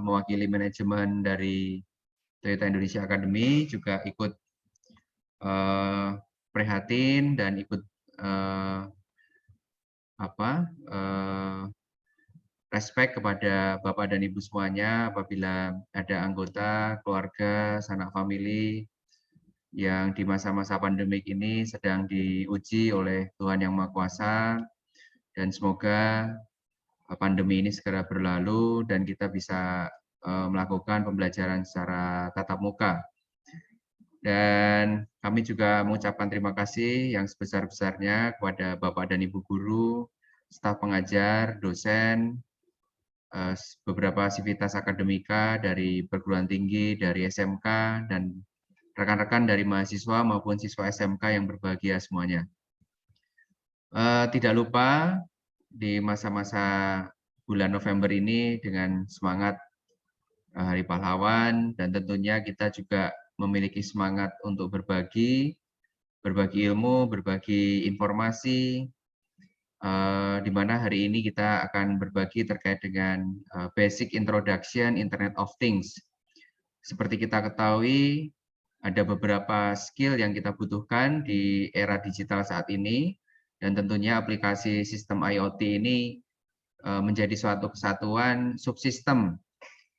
mewakili manajemen dari Toyota Indonesia Academy juga ikut prihatin dan ikut respect kepada Bapak dan Ibu semuanya apabila ada anggota keluarga, sanak famili yang di masa-masa pandemik ini sedang diuji oleh Tuhan Yang Maha Kuasa, dan semoga pandemi ini segera berlalu dan kita bisa melakukan pembelajaran secara tatap muka. Dan kami juga mengucapkan terima kasih yang sebesar-besarnya kepada Bapak dan Ibu guru, staf pengajar, dosen, beberapa sivitas akademika dari perguruan tinggi, dari SMK, dan rekan-rekan dari mahasiswa maupun siswa SMK yang berbahagia semuanya. Tidak lupa di masa-masa bulan November ini dengan semangat Hari Pahlawan, dan tentunya kita juga memiliki semangat untuk berbagi ilmu, berbagi informasi, di mana hari ini kita akan berbagi terkait dengan basic introduction Internet of Things. Seperti kita ketahui, ada beberapa skill yang kita butuhkan di era digital saat ini, dan tentunya aplikasi sistem IoT ini menjadi suatu kesatuan subsistem.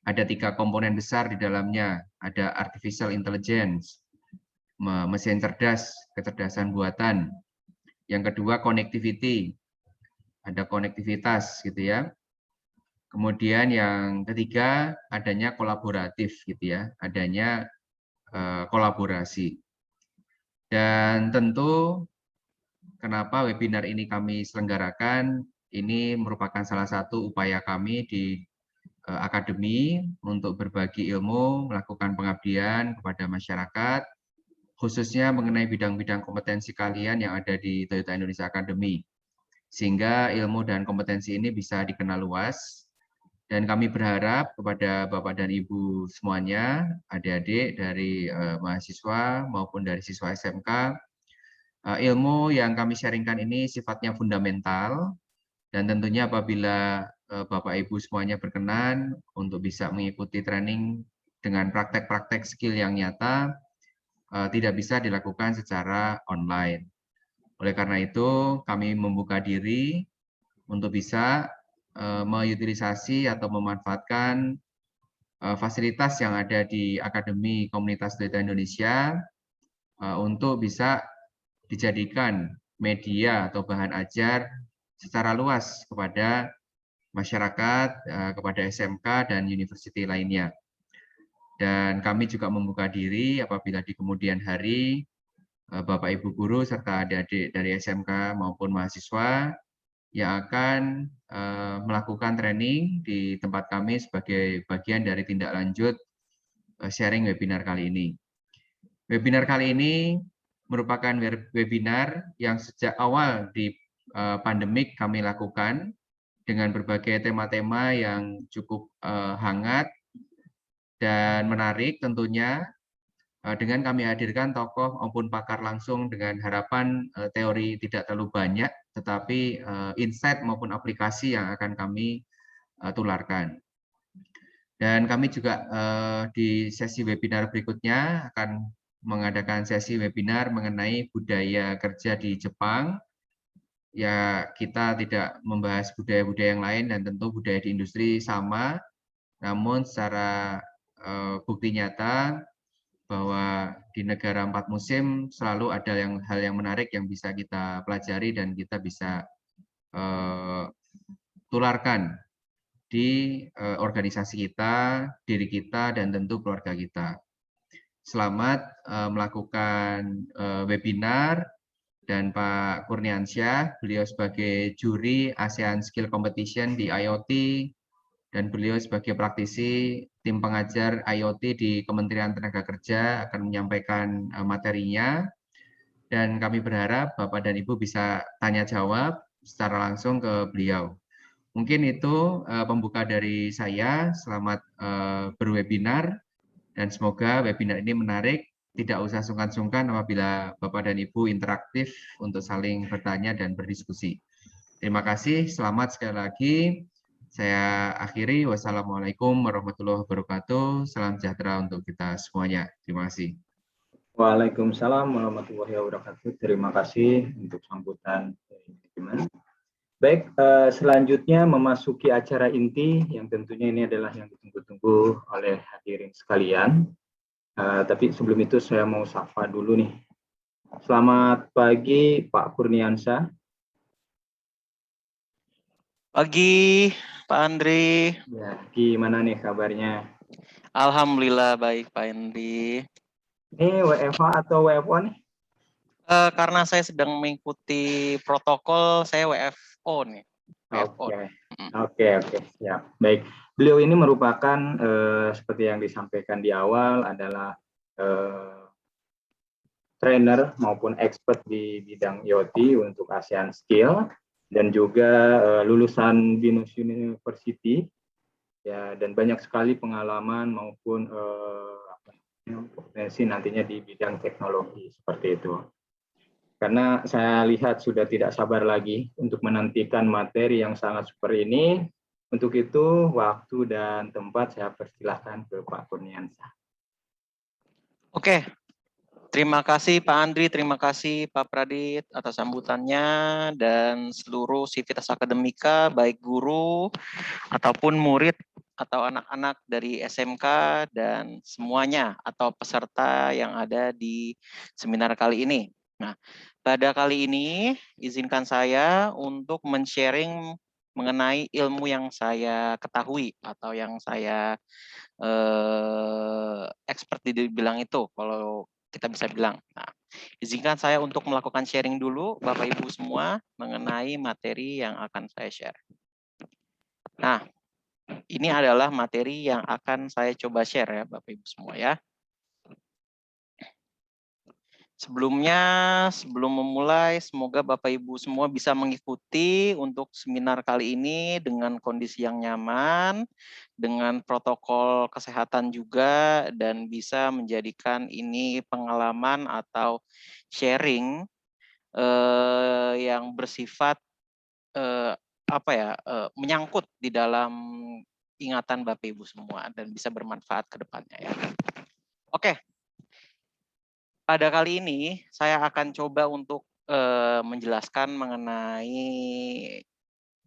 Ada 3 komponen besar di dalamnya, ada artificial intelligence, mesin cerdas, kecerdasan buatan. Yang kedua connectivity, ada konektivitas gitu ya. Kemudian yang ketiga adanya kolaboratif gitu ya, adanya kolaborasi. Dan tentu kenapa webinar ini kami selenggarakan, ini merupakan salah satu upaya kami di akademi untuk berbagi ilmu, melakukan pengabdian kepada masyarakat, khususnya mengenai bidang-bidang kompetensi kalian yang ada di Toyota Indonesia Academy. Sehingga ilmu dan kompetensi ini bisa dikenal luas. Dan kami berharap kepada Bapak dan Ibu semuanya, adik-adik dari mahasiswa maupun dari siswa SMK, ilmu yang kami sharingkan ini sifatnya fundamental, dan tentunya apabila Bapak Ibu semuanya berkenan untuk bisa mengikuti training dengan praktek-praktek skill yang nyata, tidak bisa dilakukan secara online. Oleh karena itu, kami membuka diri untuk bisa mengutilisasi atau memanfaatkan fasilitas yang ada di Akademi Komunitas Toyota Indonesia untuk bisa dijadikan media atau bahan ajar secara luas kepada masyarakat, kepada SMK dan university lainnya. Dan kami juga membuka diri apabila di kemudian hari Bapak Ibu guru serta adik-adik dari SMK maupun mahasiswa yang akan melakukan training di tempat kami sebagai bagian dari tindak lanjut sharing webinar kali ini. Webinar kali ini merupakan webinar yang sejak awal di pandemik kami lakukan dengan berbagai tema-tema yang cukup hangat dan menarik tentunya, dengan kami hadirkan tokoh maupun pakar langsung dengan harapan teori tidak terlalu banyak, tetapi insight maupun aplikasi yang akan kami tularkan. Dan kami juga di sesi webinar berikutnya akan mengadakan sesi webinar mengenai budaya kerja di Jepang. Ya, kita tidak membahas budaya-budaya yang lain dan tentu budaya di industri sama, namun secara bukti nyata bahwa di negara 4 musim selalu ada hal yang menarik yang bisa kita pelajari dan kita bisa tularkan di organisasi kita, diri kita, dan tentu keluarga kita. Selamat melakukan webinar, dan Pak Kurniansyah, beliau sebagai juri ASEAN Skill Competition di IoT, dan beliau sebagai praktisi tim pengajar IoT di Kementerian Tenaga Kerja akan menyampaikan materinya, dan kami berharap Bapak dan Ibu bisa tanya jawab secara langsung ke beliau. Mungkin itu pembuka dari saya. Selamat berwebinar, dan semoga webinar ini menarik. Tidak usah sungkan-sungkan apabila Bapak dan Ibu interaktif untuk saling bertanya dan berdiskusi. Terima kasih, selamat sekali lagi. Saya akhiri. Wassalamualaikum warahmatullahi wabarakatuh. Salam sejahtera untuk kita semuanya. Terima kasih. Waalaikumsalam warahmatullahi wabarakatuh. Terima kasih untuk sambutan manajemen. Baik, selanjutnya memasuki acara inti yang tentunya ini adalah yang ditunggu-tunggu oleh hadirin sekalian. Tapi sebelum itu saya mau sapa dulu nih. Selamat pagi Pak Kurniansyah. Pagi Pak Andri. Ya, gimana nih kabarnya? Alhamdulillah baik Pak Andri. Ini WFH atau WFO nih? Karena saya sedang mengikuti protokol, saya WFO nih. WFO. Oke, siap. Baik, beliau ini merupakan seperti yang disampaikan di awal adalah trainer maupun expert di bidang IoT untuk ASEAN Skill dan juga lulusan BINUS University ya, dan banyak sekali pengalaman maupun potensi nantinya di bidang teknologi seperti itu. Karena saya lihat sudah tidak sabar lagi untuk menantikan materi yang sangat super ini. Untuk itu, waktu dan tempat saya persilahkan ke Pak Kurniansyah. Oke, terima kasih Pak Andri, terima kasih Pak Pradit atas sambutannya dan seluruh sivitas akademika, baik guru ataupun murid atau anak-anak dari SMK dan semuanya atau peserta yang ada di seminar kali ini. Nah, pada kali ini izinkan saya untuk men-sharing mengenai ilmu yang saya ketahui atau yang saya expert di bilang itu, kalau kita bisa bilang. Nah, izinkan saya untuk melakukan sharing dulu, Bapak Ibu semua, mengenai materi yang akan saya share. Nah, ini adalah materi yang akan saya coba share ya, Bapak Ibu semua ya. Sebelumnya, sebelum memulai, semoga Bapak Ibu semua bisa mengikuti untuk seminar kali ini dengan kondisi yang nyaman, dengan protokol kesehatan juga, dan bisa menjadikan ini pengalaman atau sharing yang bersifat menyangkut di dalam ingatan Bapak Ibu semua dan bisa bermanfaat ke depannya ya. Oke. Pada kali ini saya akan coba untuk menjelaskan mengenai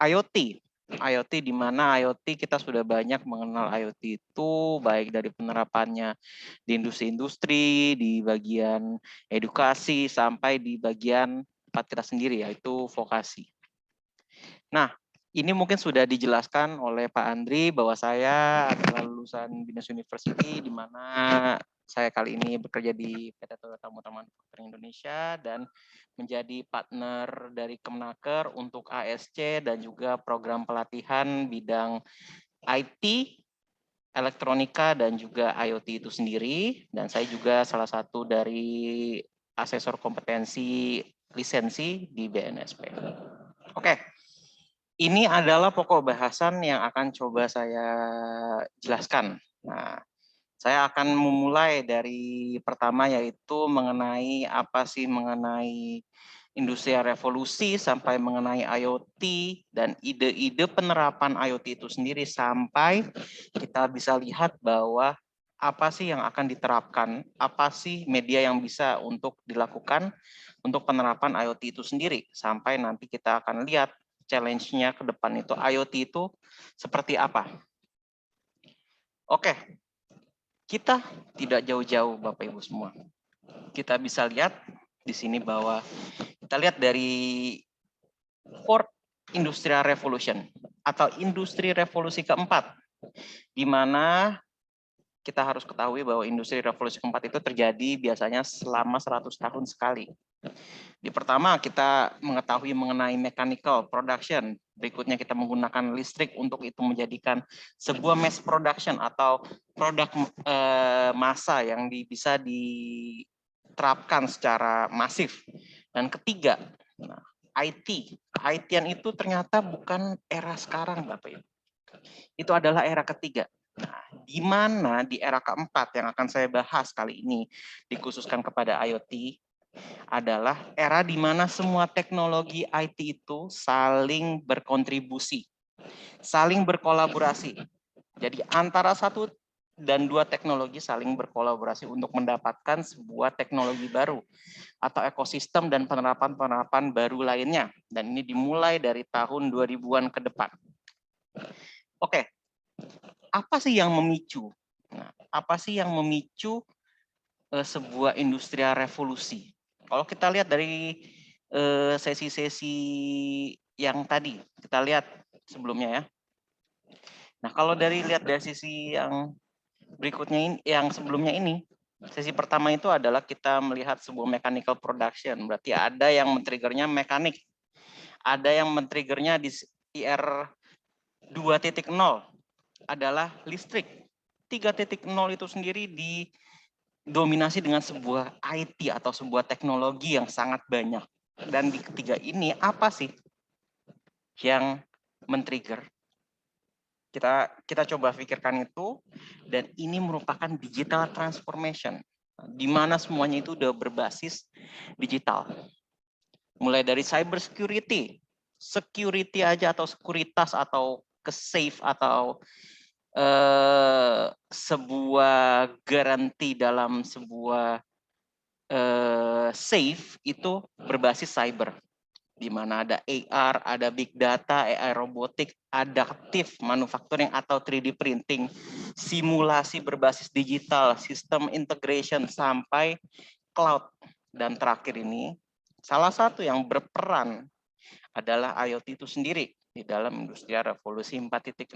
IoT. IoT di mana IoT kita sudah banyak mengenal IoT itu baik dari penerapannya di industri-industri, di bagian edukasi sampai di bagian tempat kita sendiri yaitu vokasi. Nah, ini mungkin sudah dijelaskan oleh Pak Andri bahwa saya adalah lulusan BINUS University di mana saya kali ini bekerja di PT Toyota Motor Manufacturing Indonesia dan menjadi partner dari Kemenaker untuk ASC dan juga program pelatihan bidang IT, elektronika dan juga IoT itu sendiri. Dan saya juga salah satu dari asesor kompetensi lisensi di BNSP. Oke. Ini adalah pokok bahasan yang akan coba saya jelaskan. Nah, saya akan memulai dari pertama yaitu mengenai apa sih mengenai industri revolusi sampai mengenai IoT dan ide-ide penerapan IoT itu sendiri sampai kita bisa lihat bahwa apa sih yang akan diterapkan, apa sih media yang bisa untuk dilakukan untuk penerapan IoT itu sendiri sampai nanti kita akan lihat challenge-nya ke depan itu IoT itu seperti apa. Oke, kita tidak jauh-jauh Bapak Ibu semua. Kita bisa lihat di sini bahwa kita lihat dari Fourth Industrial Revolution atau industri revolusi keempat, di mana kita harus ketahui bahwa industri revolusi keempat itu terjadi biasanya selama 100 tahun sekali. Di pertama kita mengetahui mengenai mechanical production, berikutnya kita menggunakan listrik untuk itu menjadikan sebuah mass production atau produk massa yang bisa diterapkan secara masif. Dan ketiga, IT. IT-an itu ternyata bukan era sekarang Bapak Ibu. Itu adalah era ketiga. Nah, di mana di era keempat yang akan saya bahas kali ini dikhususkan kepada IoT adalah era di mana semua teknologi IT itu saling berkontribusi. saling berkolaborasi. Jadi antara satu dan dua teknologi saling berkolaborasi untuk mendapatkan sebuah teknologi baru atau ekosistem dan penerapan-penerapan baru lainnya. Dan ini dimulai dari tahun 2000-an ke depan. Oke, apa sih yang memicu? Nah, apa sih yang memicu sebuah industrial revolusi? Kalau kita lihat dari sesi-sesi yang tadi, kita lihat sebelumnya ya. Nah, kalau lihat dari sisi yang berikutnya ini, yang sebelumnya ini, sesi pertama itu adalah kita melihat sebuah mechanical production. Berarti ada yang men-triggernya mekanik, ada yang men-triggernya di IR 2.0 adalah listrik. 3.0 itu sendiri didominasi dengan sebuah IT atau sebuah teknologi yang sangat banyak. Dan di ketiga ini apa sih yang men-trigger? Kita coba pikirkan itu, dan ini merupakan digital transformation, di mana semuanya itu udah berbasis digital. Mulai dari cyber security aja atau sekuritas atau ke-safe atau sebuah garansi dalam sebuah safe itu berbasis cyber, di mana ada AR, ada big data, AI robotik, adaptive manufacturing atau 3D printing, simulasi berbasis digital, sistem integration sampai cloud. Dan terakhir ini, salah satu yang berperan adalah IoT itu sendiri di dalam industri revolusi 4.0.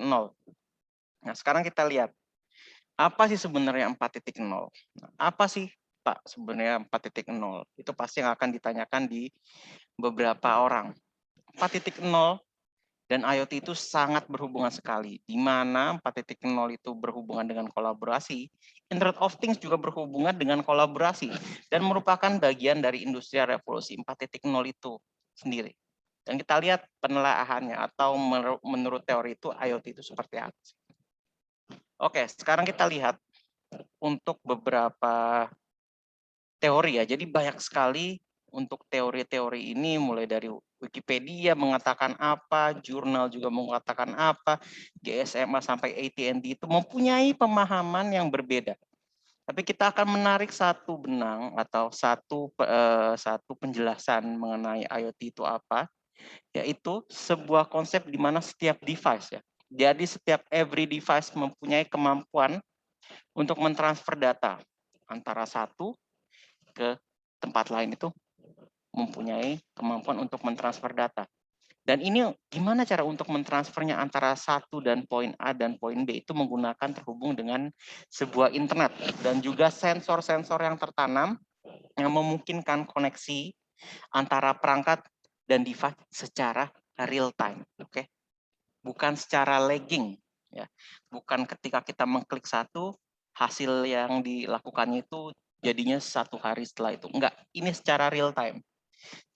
Nah, sekarang kita lihat, apa sih sebenarnya 4.0? Apa sih, Pak, sebenarnya 4.0? Itu pasti yang akan ditanyakan di beberapa orang. 4.0 dan IoT itu sangat berhubungan sekali, di mana 4.0 itu berhubungan dengan kolaborasi, Internet of Things juga berhubungan dengan kolaborasi, dan merupakan bagian dari industri revolusi 4.0 itu sendiri. Dan kita lihat penelaahannya, atau menurut teori itu IoT itu seperti apa. Oke, sekarang kita lihat untuk beberapa teori ya. Jadi banyak sekali untuk teori-teori ini, mulai dari Wikipedia mengatakan apa, jurnal juga mengatakan apa, GSMA sampai AT&T itu mempunyai pemahaman yang berbeda. Tapi kita akan menarik satu benang atau satu penjelasan mengenai IoT itu apa, yaitu sebuah konsep di mana setiap device ya. Jadi setiap every device mempunyai kemampuan untuk mentransfer data antara satu ke tempat lain, itu mempunyai kemampuan untuk mentransfer data. Dan ini gimana cara untuk mentransfernya antara satu dan poin A dan poin B, itu menggunakan terhubung dengan sebuah internet dan juga sensor-sensor yang tertanam yang memungkinkan koneksi antara perangkat dan device secara real time. Oke. Bukan secara lagging ya. Bukan ketika kita mengklik satu, hasil yang dilakukannya itu jadinya 1 hari setelah itu. Enggak, ini secara real time.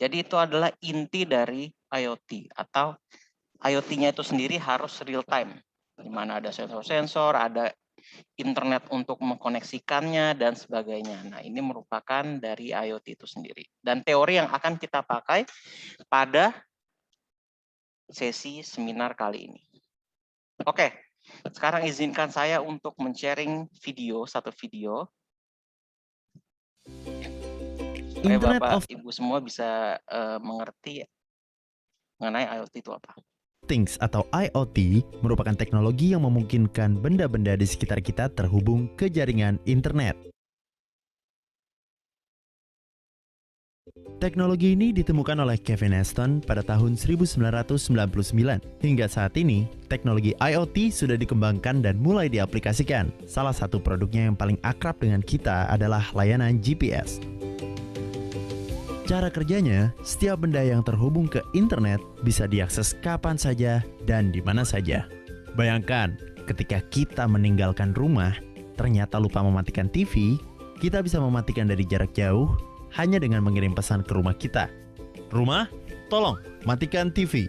Jadi itu adalah inti dari IoT, atau IoT-nya itu sendiri harus real time, di mana ada sensor-sensor, ada internet untuk mengkoneksikannya, dan sebagainya. Nah, ini merupakan dari IoT itu sendiri. Dan teori yang akan kita pakai pada sesi seminar kali ini. Oke, sekarang izinkan saya untuk men-sharing satu video. Supaya Bapak, Ibu semua bisa mengerti mengenai IoT itu apa. Things atau IoT merupakan teknologi yang memungkinkan benda-benda di sekitar kita terhubung ke jaringan internet. Teknologi ini ditemukan oleh Kevin Aston pada tahun 1999. Hingga saat ini, teknologi IoT sudah dikembangkan dan mulai diaplikasikan. Salah satu produknya yang paling akrab dengan kita adalah layanan GPS. Cara kerjanya, setiap benda yang terhubung ke internet bisa diakses kapan saja dan di mana saja. Bayangkan, ketika kita meninggalkan rumah, ternyata lupa mematikan TV, kita bisa mematikan dari jarak jauh hanya dengan mengirim pesan ke rumah kita. Rumah, tolong matikan TV.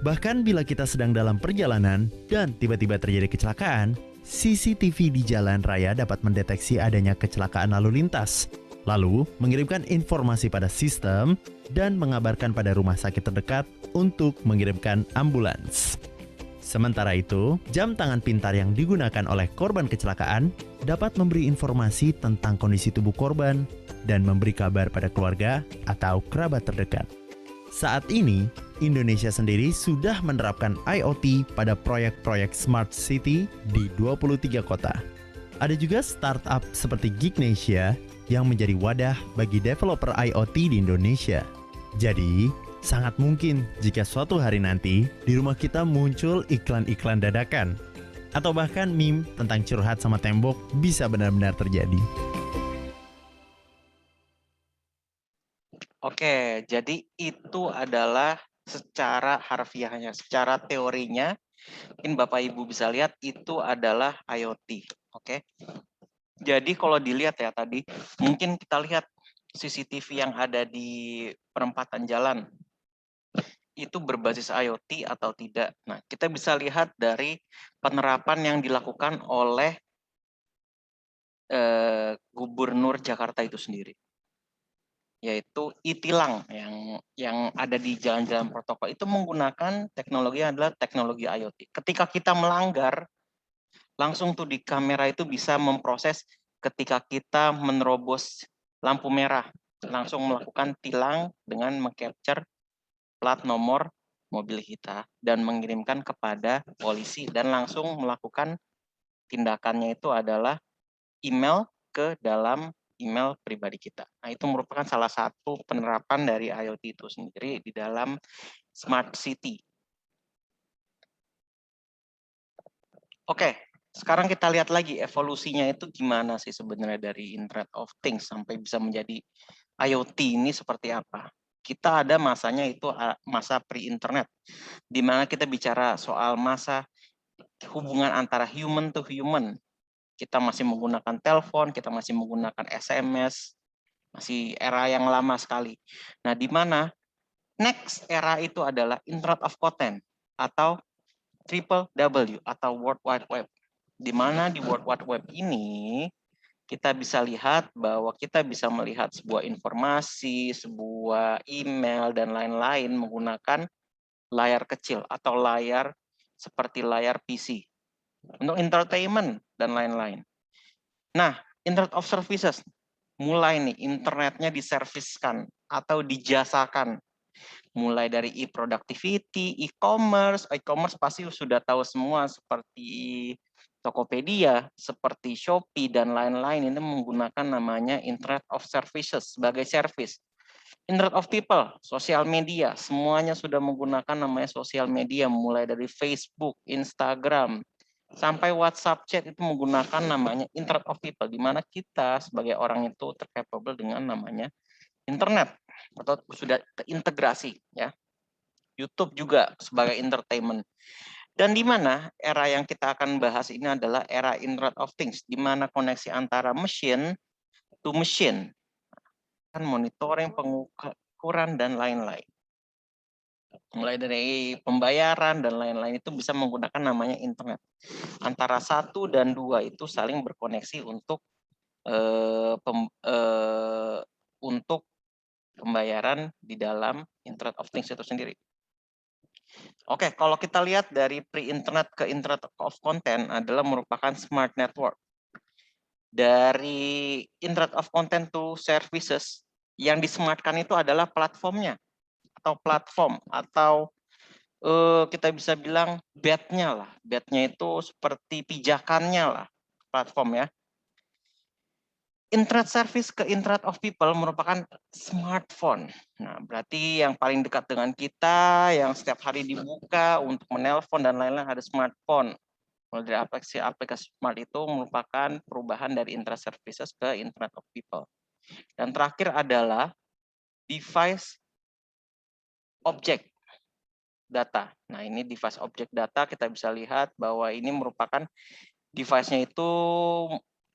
Bahkan bila kita sedang dalam perjalanan dan tiba-tiba terjadi kecelakaan, CCTV di jalan raya dapat mendeteksi adanya kecelakaan lalu lintas. lalu mengirimkan informasi pada sistem dan mengabarkan pada rumah sakit terdekat untuk mengirimkan ambulans. Sementara itu, jam tangan pintar yang digunakan oleh korban kecelakaan dapat memberi informasi tentang kondisi tubuh korban dan memberi kabar pada keluarga atau kerabat terdekat. Saat ini, Indonesia sendiri sudah menerapkan IoT pada proyek-proyek Smart City di 23 kota. Ada juga startup seperti Gignesia yang menjadi wadah bagi developer IoT di Indonesia. Jadi, sangat mungkin jika suatu hari nanti di rumah kita muncul iklan-iklan dadakan atau bahkan meme tentang curhat sama tembok bisa benar-benar terjadi. Oke, jadi itu adalah secara harfiahnya, secara teorinya, mungkin Bapak Ibu bisa lihat itu adalah IoT. Oke, jadi kalau dilihat ya tadi, mungkin kita lihat CCTV yang ada di perempatan jalan itu berbasis IoT atau tidak. Nah, kita bisa lihat dari penerapan yang dilakukan oleh Gubernur Jakarta itu sendiri, yaitu e-tilang yang ada di jalan-jalan protokol itu menggunakan teknologi yang adalah teknologi IoT. Ketika kita melanggar, langsung tuh di kamera itu bisa memproses ketika kita menerobos lampu merah, langsung melakukan tilang dengan meng-capture plat nomor mobil kita dan mengirimkan kepada polisi dan langsung melakukan tindakannya itu adalah email ke dalam email pribadi kita. Nah, itu merupakan salah satu penerapan dari IoT itu sendiri di dalam Smart City. Oke, sekarang kita lihat lagi evolusinya itu gimana sih sebenarnya dari Internet of Things sampai bisa menjadi IoT ini seperti apa. Kita ada masanya itu masa pre-internet, di mana kita bicara soal masa hubungan antara human to human. Kita masih menggunakan telepon, kita masih menggunakan SMS, masih era yang lama sekali. Nah, di mana next era itu adalah Internet of Content atau Triple W atau World Wide Web. Di mana di World Wide Web ini kita bisa lihat bahwa kita bisa melihat sebuah informasi, sebuah email, dan lain-lain menggunakan layar kecil atau layar seperti layar PC untuk entertainment dan lain-lain. Nah, Internet of Services, mulai nih internetnya diserviskan atau dijasakan. Mulai dari e-productivity, e-commerce pasti sudah tahu semua seperti Tokopedia, seperti Shopee, dan lain-lain ini menggunakan namanya Internet of Services sebagai service. Internet of People, sosial media, semuanya sudah menggunakan namanya sosial media, mulai dari Facebook, Instagram, sampai WhatsApp chat itu menggunakan namanya Internet of People, di mana kita sebagai orang itu tercapable dengan namanya internet atau sudah terintegrasi ya. YouTube juga sebagai entertainment. Dan di mana era yang kita akan bahas ini adalah era Internet of Things, di mana koneksi antara machine to machine, kan monitoring, pengukuran, dan lain-lain. Mulai dari pembayaran dan lain-lain itu bisa menggunakan namanya internet. Antara 1 dan 2 itu saling berkoneksi untuk pembayaran di dalam Internet of Things itu sendiri. Oke, kalau kita lihat dari pre-internet ke Internet of Content adalah merupakan smart network. Dari Internet of Content to Services, yang disematkan itu adalah platformnya, atau platform, atau kita bisa bilang bednya lah. Bednya itu seperti pijakannya lah, platform ya. Internet service ke Internet of People merupakan smartphone. Nah, berarti yang paling dekat dengan kita, yang setiap hari dibuka untuk menelpon dan lain-lain ada smartphone. Mulai dari aplikasi smart itu merupakan perubahan dari Internet services ke Internet of People. Dan terakhir adalah device object data. Nah, ini device object data kita bisa lihat bahwa ini merupakan device-nya itu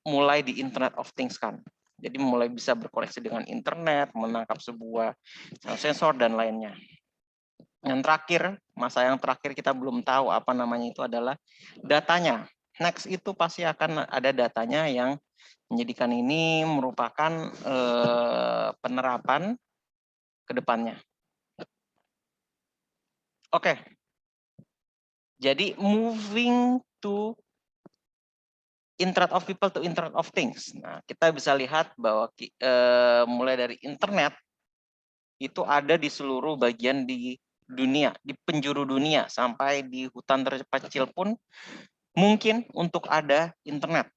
mulai di Internet of Things kan. Jadi mulai bisa berkoneksi dengan internet, menangkap sebuah sensor dan lainnya. Yang terakhir, masa yang terakhir kita belum tahu apa namanya itu adalah datanya. Next itu pasti akan ada datanya yang Penyidikan ini merupakan penerapan ke depannya. Oke. Jadi moving to Internet of People to Internet of Things. Nah, kita bisa lihat bahwa mulai dari internet itu ada di seluruh bagian di dunia, di penjuru dunia, sampai di hutan terkecil pun mungkin untuk ada internet.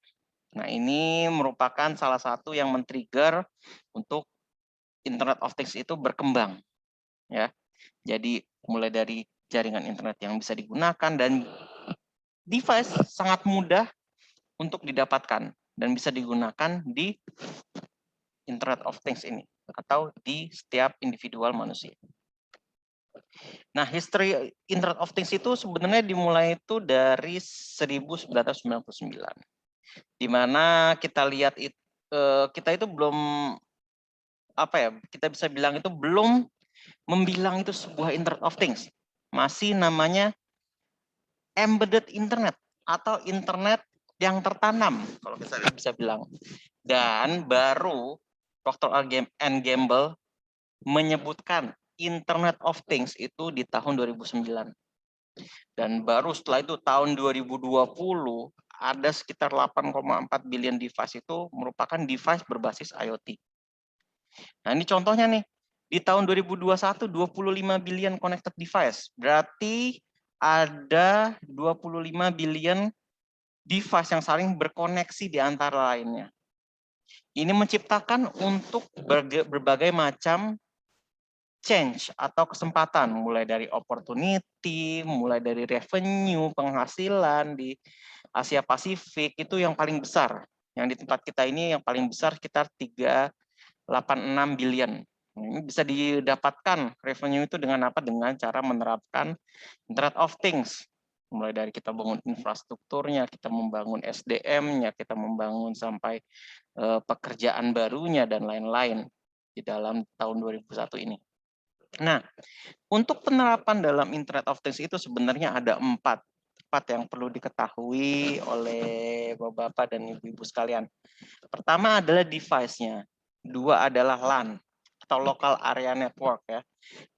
Nah, ini merupakan salah satu yang men-trigger untuk Internet of Things itu berkembang. Ya, jadi mulai dari jaringan internet yang bisa digunakan dan device sangat mudah untuk didapatkan dan bisa digunakan di Internet of Things ini atau di setiap individual manusia. Nah, history Internet of Things itu sebenarnya dimulai itu dari 1999, di mana kita lihat kita itu belum kita bisa bilang itu belum membilang itu sebuah Internet of Things, masih namanya embedded internet atau internet yang tertanam kalau kita bisa bilang. Dan baru Procter & Gamble menyebutkan Internet of Things itu di tahun 2009. Dan baru setelah itu tahun 2020 ada sekitar 8,4 billion device itu merupakan device berbasis IoT. Nah, ini contohnya nih. Di tahun 2021 25 billion connected device. Berarti ada 25 billion device yang saling berkoneksi di antara lainnya. Ini menciptakan untuk berbagai macam change atau kesempatan, mulai dari opportunity, mulai dari revenue, penghasilan di Asia Pasifik itu yang paling besar. Yang di tempat kita ini yang paling besar sekitar 386 billion. Ini bisa didapatkan revenue itu dengan apa? Dengan cara menerapkan Internet of Things. Mulai dari kita bangun infrastrukturnya, kita membangun SDM-nya, kita membangun sampai pekerjaan barunya dan lain-lain di dalam tahun 2001 ini. Nah, untuk penerapan dalam Internet of Things itu sebenarnya ada empat yang perlu diketahui oleh Bapak-Bapak dan Ibu-Ibu sekalian. Pertama adalah device-nya, dua adalah LAN atau Local Area Network ya,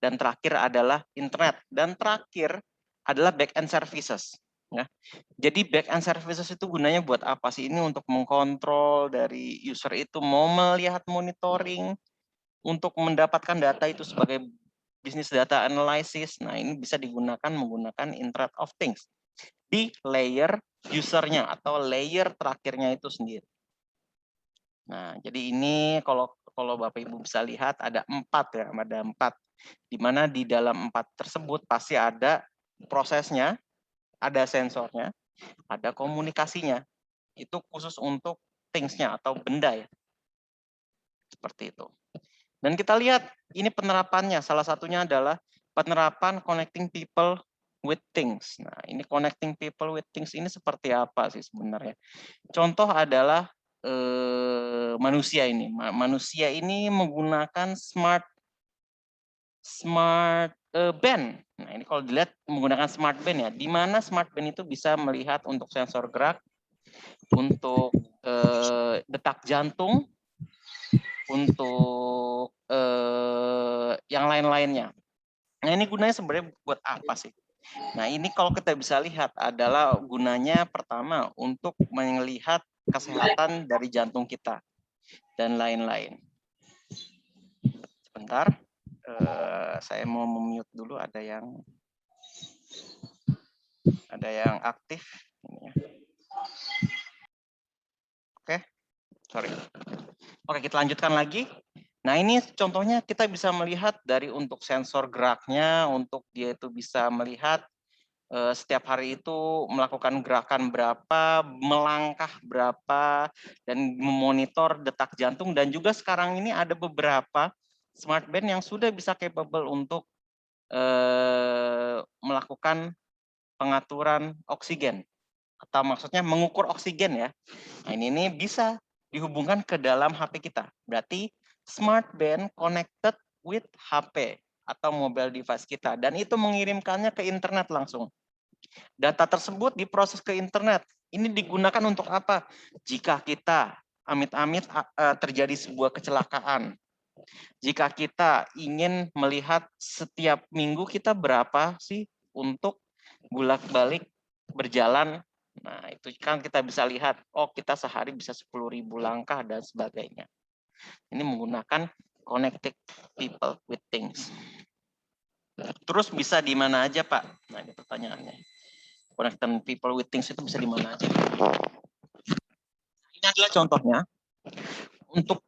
dan terakhir adalah internet, dan terakhir adalah back-end services. Ya. Jadi back-end services itu gunanya buat apa sih? Ini untuk mengkontrol dari user itu mau melihat monitoring, untuk mendapatkan data itu sebagai business data analysis. Nah, ini bisa digunakan menggunakan Internet of Things di layer usernya atau layer terakhirnya itu sendiri. Nah, jadi ini kalau Bapak Ibu bisa lihat ada empat, di mana di dalam empat tersebut pasti ada prosesnya, ada sensornya, ada komunikasinya. Itu khusus untuk things-nya atau benda ya. Seperti itu. Dan kita lihat ini penerapannya, salah satunya adalah penerapan connecting people with things. Nah, ini connecting people with things ini seperti apa sih sebenarnya? Contoh adalah manusia ini. Manusia ini menggunakan smart band. Nah, ini kalau dilihat menggunakan smart band ya, di mana smart band itu bisa melihat untuk sensor gerak, untuk detak jantung, untuk yang lain-lainnya. Nah, ini gunanya sebenarnya buat apa sih? Nah, ini kalau kita bisa lihat adalah gunanya pertama untuk melihat kesehatan dari jantung kita dan lain-lain. Sebentar, saya mau memute dulu, ada yang aktif. Oke, sorry. Oke, kita lanjutkan lagi. Nah, ini contohnya kita bisa melihat dari untuk sensor geraknya, untuk dia itu bisa melihat setiap hari itu melakukan gerakan berapa, melangkah berapa, dan memonitor detak jantung. Dan juga sekarang ini ada beberapa smart band yang sudah bisa capable untuk melakukan pengaturan oksigen, atau maksudnya mengukur oksigen ya. Nah, ini bisa dihubungkan ke dalam HP kita. Berarti smart band connected with HP atau mobile device kita, dan itu mengirimkannya ke internet langsung. Data tersebut diproses ke internet. Ini digunakan untuk apa? Jika kita amit-amit terjadi sebuah kecelakaan. Jika kita ingin melihat setiap minggu kita berapa sih untuk bolak-balik berjalan, nah itu kan kita bisa lihat, oh kita sehari bisa 10.000 langkah dan sebagainya. Ini menggunakan connected people with things. Terus bisa di mana aja, Pak? Nah, ini pertanyaannya. Connected people with things itu bisa di mana aja? Ini adalah contohnya. Untuk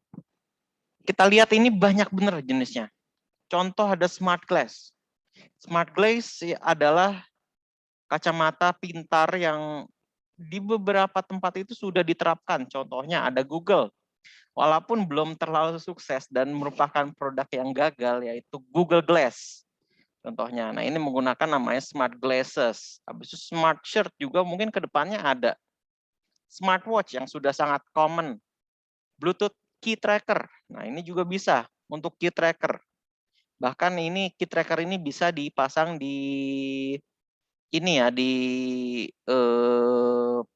kita lihat ini banyak benar jenisnya. Contoh ada smart glass. Smart glass adalah kacamata pintar yang di beberapa tempat itu sudah diterapkan. Contohnya ada Google. Walaupun belum terlalu sukses dan merupakan produk yang gagal, yaitu Google Glass. Contohnya, nah ini menggunakan namanya smart glasses. Habis itu smart shirt juga mungkin ke depannya ada. Smartwatch yang sudah sangat common. Bluetooth key tracker. Nah ini juga bisa untuk key tracker. Bahkan ini key tracker ini bisa dipasang di ini ya, di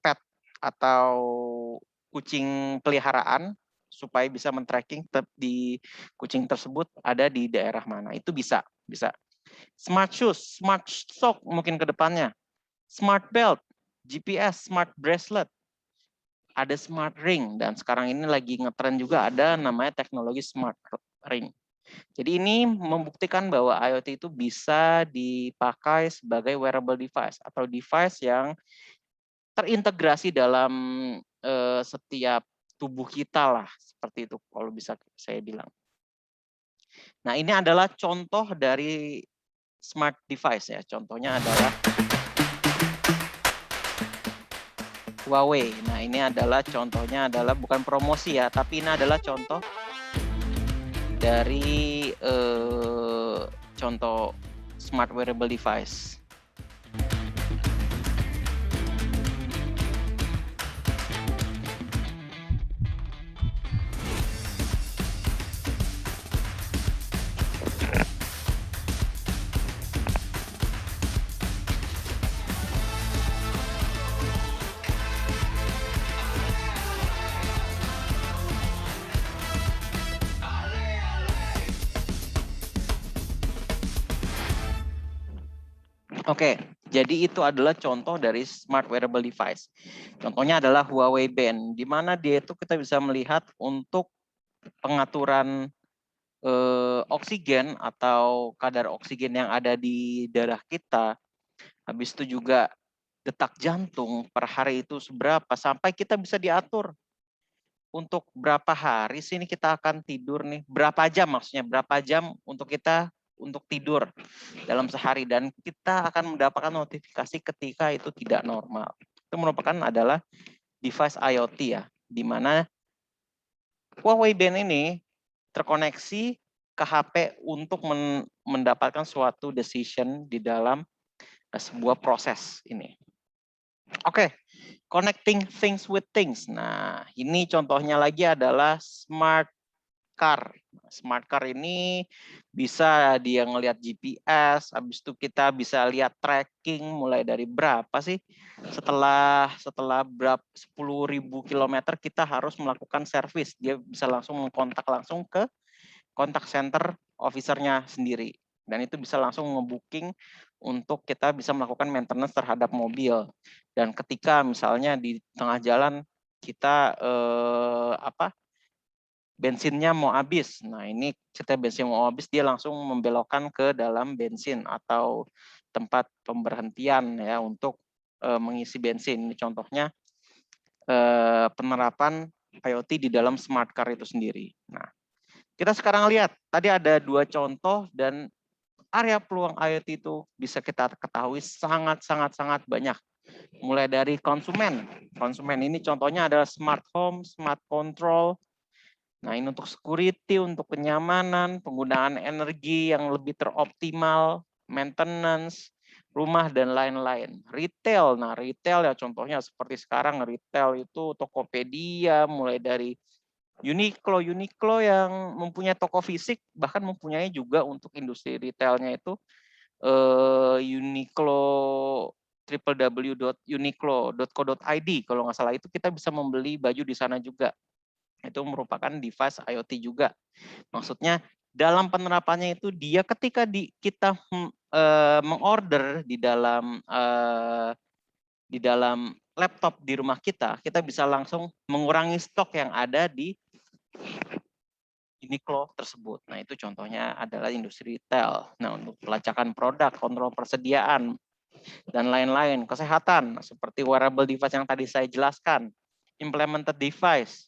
pet atau kucing peliharaan supaya bisa men-tracking di kucing tersebut ada di daerah mana. Itu bisa. Smart shoes, smart sock mungkin ke depannya. Smart belt, GPS, smart bracelet. Ada smart ring dan sekarang ini lagi ngetren juga ada namanya teknologi smart ring. Jadi ini membuktikan bahwa IoT itu bisa dipakai sebagai wearable device atau device yang terintegrasi dalam setiap tubuh kita lah, seperti itu kalau bisa saya bilang. Nah, ini adalah contoh dari smart device ya. Contohnya adalah Huawei. Nah, ini adalah contohnya adalah bukan promosi ya, tapi ini adalah contoh dari contoh smart wearable device. Oke, jadi itu adalah contoh dari smart wearable device. Contohnya adalah Huawei Band, di mana dia itu kita bisa melihat untuk pengaturan oksigen atau kadar oksigen yang ada di darah kita. Habis itu juga detak jantung per hari itu seberapa, sampai kita bisa diatur untuk berapa hari sih ini kita akan tidur nih, berapa jam maksudnya, berapa jam untuk kita untuk tidur dalam sehari, dan kita akan mendapatkan notifikasi ketika itu tidak normal. Itu merupakan adalah device IoT ya, di mana Huawei Band ini terkoneksi ke HP untuk mendapatkan suatu decision di dalam sebuah proses ini. Oke, connecting things with things. Nah, ini contohnya lagi adalah smart car. Smart car ini bisa dia ngelihat GPS, habis itu kita bisa lihat tracking mulai dari berapa sih setelah berapa 10.000 kilometer kita harus melakukan servis. Dia bisa langsung mengkontak langsung ke kontak center officer-nya sendiri. Dan itu bisa langsung nge-booking untuk kita bisa melakukan maintenance terhadap mobil. Dan ketika misalnya di tengah jalan kita bensinnya mau habis. Nah, ini ketika bensin mau habis, dia langsung membelokkan ke dalam bensin atau tempat pemberhentian ya untuk mengisi bensin. Ini contohnya penerapan IoT di dalam smart car itu sendiri. Nah, kita sekarang lihat, tadi ada 2 contoh dan area peluang IoT itu bisa kita ketahui sangat banyak. Mulai dari konsumen. Konsumen ini contohnya adalah smart home, smart control. Nah, ini untuk security, untuk kenyamanan, penggunaan energi yang lebih teroptimal, maintenance, rumah, dan lain-lain. Retail, nah retail ya contohnya seperti sekarang retail itu Tokopedia, mulai dari Uniqlo yang mempunyai toko fisik, bahkan mempunyai juga untuk industri retailnya itu Uniqlo www.uniqlo.co.id kalau nggak salah, itu kita bisa membeli baju di sana juga. Itu merupakan device IoT juga. Maksudnya dalam penerapannya itu dia ketika kita mengorder di dalam laptop di rumah kita bisa langsung mengurangi stok yang ada di Uniqlo tersebut. Nah, itu contohnya adalah industri retail. Nah, untuk pelacakan produk, kontrol persediaan, dan lain-lain. Kesehatan, seperti wearable device yang tadi saya jelaskan, implemented device,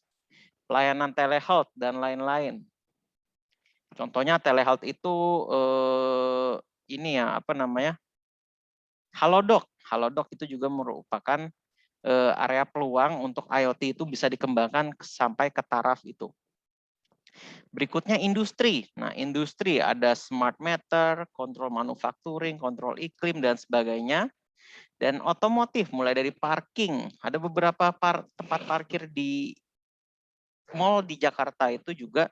pelayanan telehealth, dan lain-lain. Contohnya telehealth itu ini ya, apa namanya? Halodoc. Halodoc itu juga merupakan area peluang untuk IoT itu bisa dikembangkan sampai ke taraf itu. Berikutnya industri. Nah, industri ada smart meter, kontrol manufacturing, kontrol iklim, dan sebagainya. Dan otomotif, mulai dari parking. Ada beberapa tempat parkir di mall di Jakarta itu juga,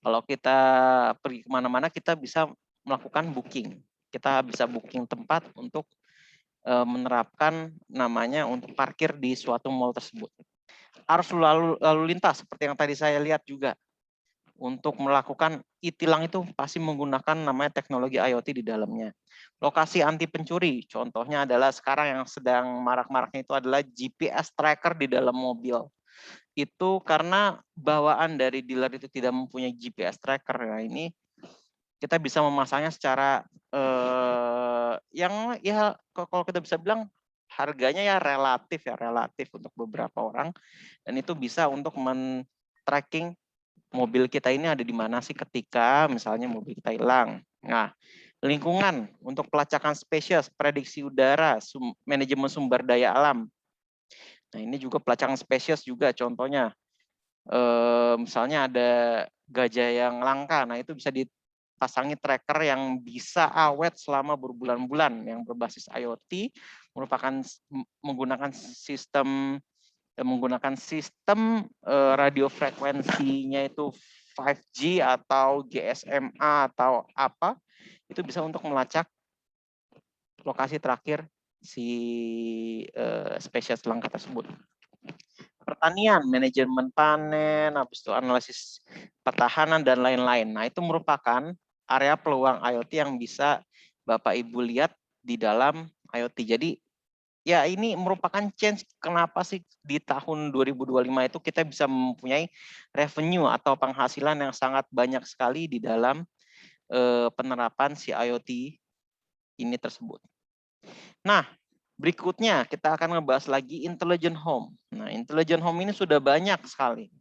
kalau kita pergi kemana-mana, kita bisa melakukan booking. Kita bisa booking tempat untuk menerapkan namanya untuk parkir di suatu mall tersebut. Arus lalu lintas, seperti yang tadi saya lihat juga. Untuk melakukan e-tilang itu pasti menggunakan namanya teknologi IoT di dalamnya. Lokasi anti pencuri, contohnya adalah sekarang yang sedang marak-maraknya itu adalah GPS tracker di dalam mobil. Itu karena bawaan dari dealer itu tidak mempunyai GPS tracker. Nah, ini kita bisa memasangnya secara yang ya kalau kita bisa bilang harganya ya relatif untuk beberapa orang, dan itu bisa untuk men-tracking mobil kita ini ada di mana sih ketika misalnya mobil kita hilang. Nah, lingkungan untuk pelacakan spesies, prediksi udara, manajemen sumber daya alam. Nah, ini juga pelacakan spesies juga contohnya. Misalnya ada gajah yang langka, nah itu bisa dipasangi tracker yang bisa awet selama berbulan-bulan yang berbasis IoT, menggunakan sistem radio frekuensinya itu 5G atau GSMA atau apa, itu bisa untuk melacak lokasi terakhir si spesies langka tersebut. Pertanian, manajemen panen, habis itu analisis pertahanan dan lain-lain. Nah, itu merupakan area peluang IoT yang bisa Bapak Ibu lihat di dalam IoT. Jadi ya ini merupakan change kenapa sih di tahun 2025 itu kita bisa mempunyai revenue atau penghasilan yang sangat banyak sekali di dalam penerapan si IoT ini tersebut. Nah, berikutnya kita akan ngebahas lagi intelligent home. Nah, intelligent home ini sudah banyak sekali.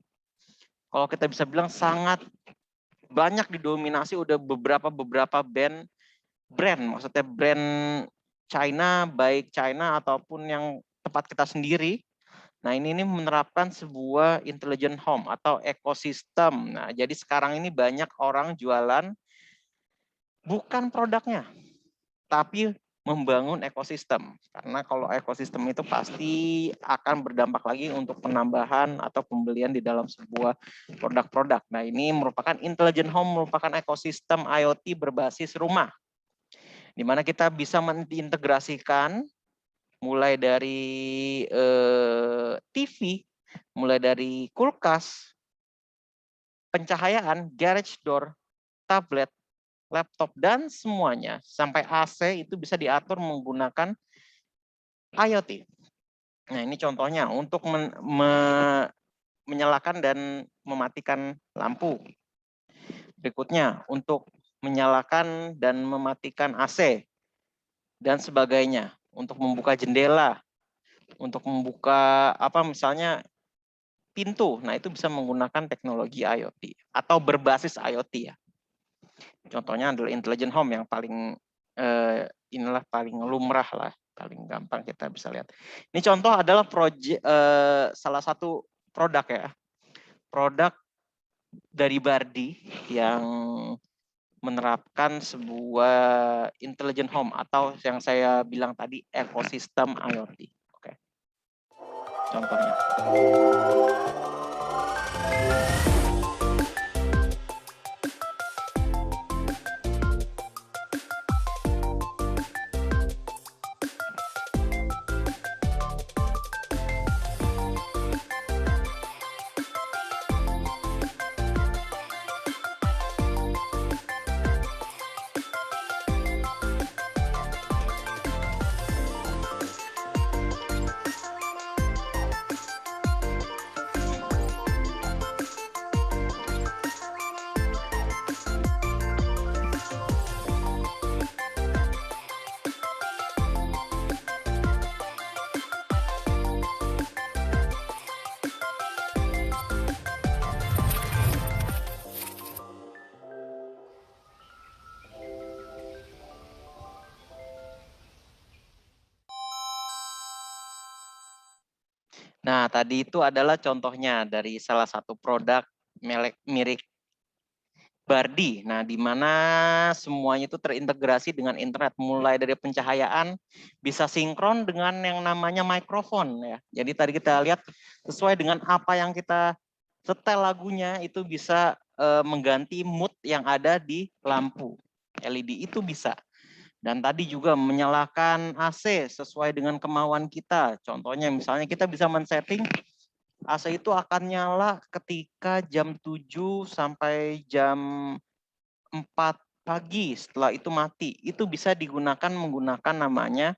Kalau kita bisa bilang sangat banyak didominasi udah beberapa brand, maksudnya brand China, baik China ataupun yang tempat kita sendiri. Nah, ini menerapkan sebuah intelligent home atau ekosistem. Nah, jadi sekarang ini banyak orang jualan bukan produknya, tapi membangun ekosistem. Karena kalau ekosistem itu pasti akan berdampak lagi untuk penambahan atau pembelian di dalam sebuah produk-produk. Nah, ini merupakan intelligent home, merupakan ekosistem IoT berbasis rumah, di mana kita bisa mengintegrasikan mulai dari TV, mulai dari kulkas, pencahayaan, garage door, tablet, laptop, dan semuanya sampai AC itu bisa diatur menggunakan IoT. Nah, ini contohnya untuk menyalakan dan mematikan lampu. Berikutnya untuk menyalakan dan mematikan AC dan sebagainya, untuk membuka jendela, untuk membuka apa misalnya pintu. Nah, itu bisa menggunakan teknologi IoT atau berbasis IoT ya. Contohnya adalah intelligent home yang paling inilah paling lumrah lah, paling gampang kita bisa lihat. Ini contoh adalah salah satu produk ya. Produk dari Bardi yang menerapkan sebuah intelligent home atau yang saya bilang tadi ekosistem IoT. Oke. Contohnya. Nah, tadi itu adalah contohnya dari salah satu produk mirip Bardi. Nah, di mana semuanya itu terintegrasi dengan internet, mulai dari pencahayaan bisa sinkron dengan yang namanya mikrofon ya. Jadi tadi kita lihat sesuai dengan apa yang kita setel lagunya itu bisa mengganti mood yang ada di lampu LED itu bisa. Dan tadi juga menyalakan AC sesuai dengan kemauan kita. Contohnya misalnya kita bisa men-setting AC itu akan nyala ketika jam 7 sampai jam 4 pagi, setelah itu mati. Itu bisa digunakan menggunakan namanya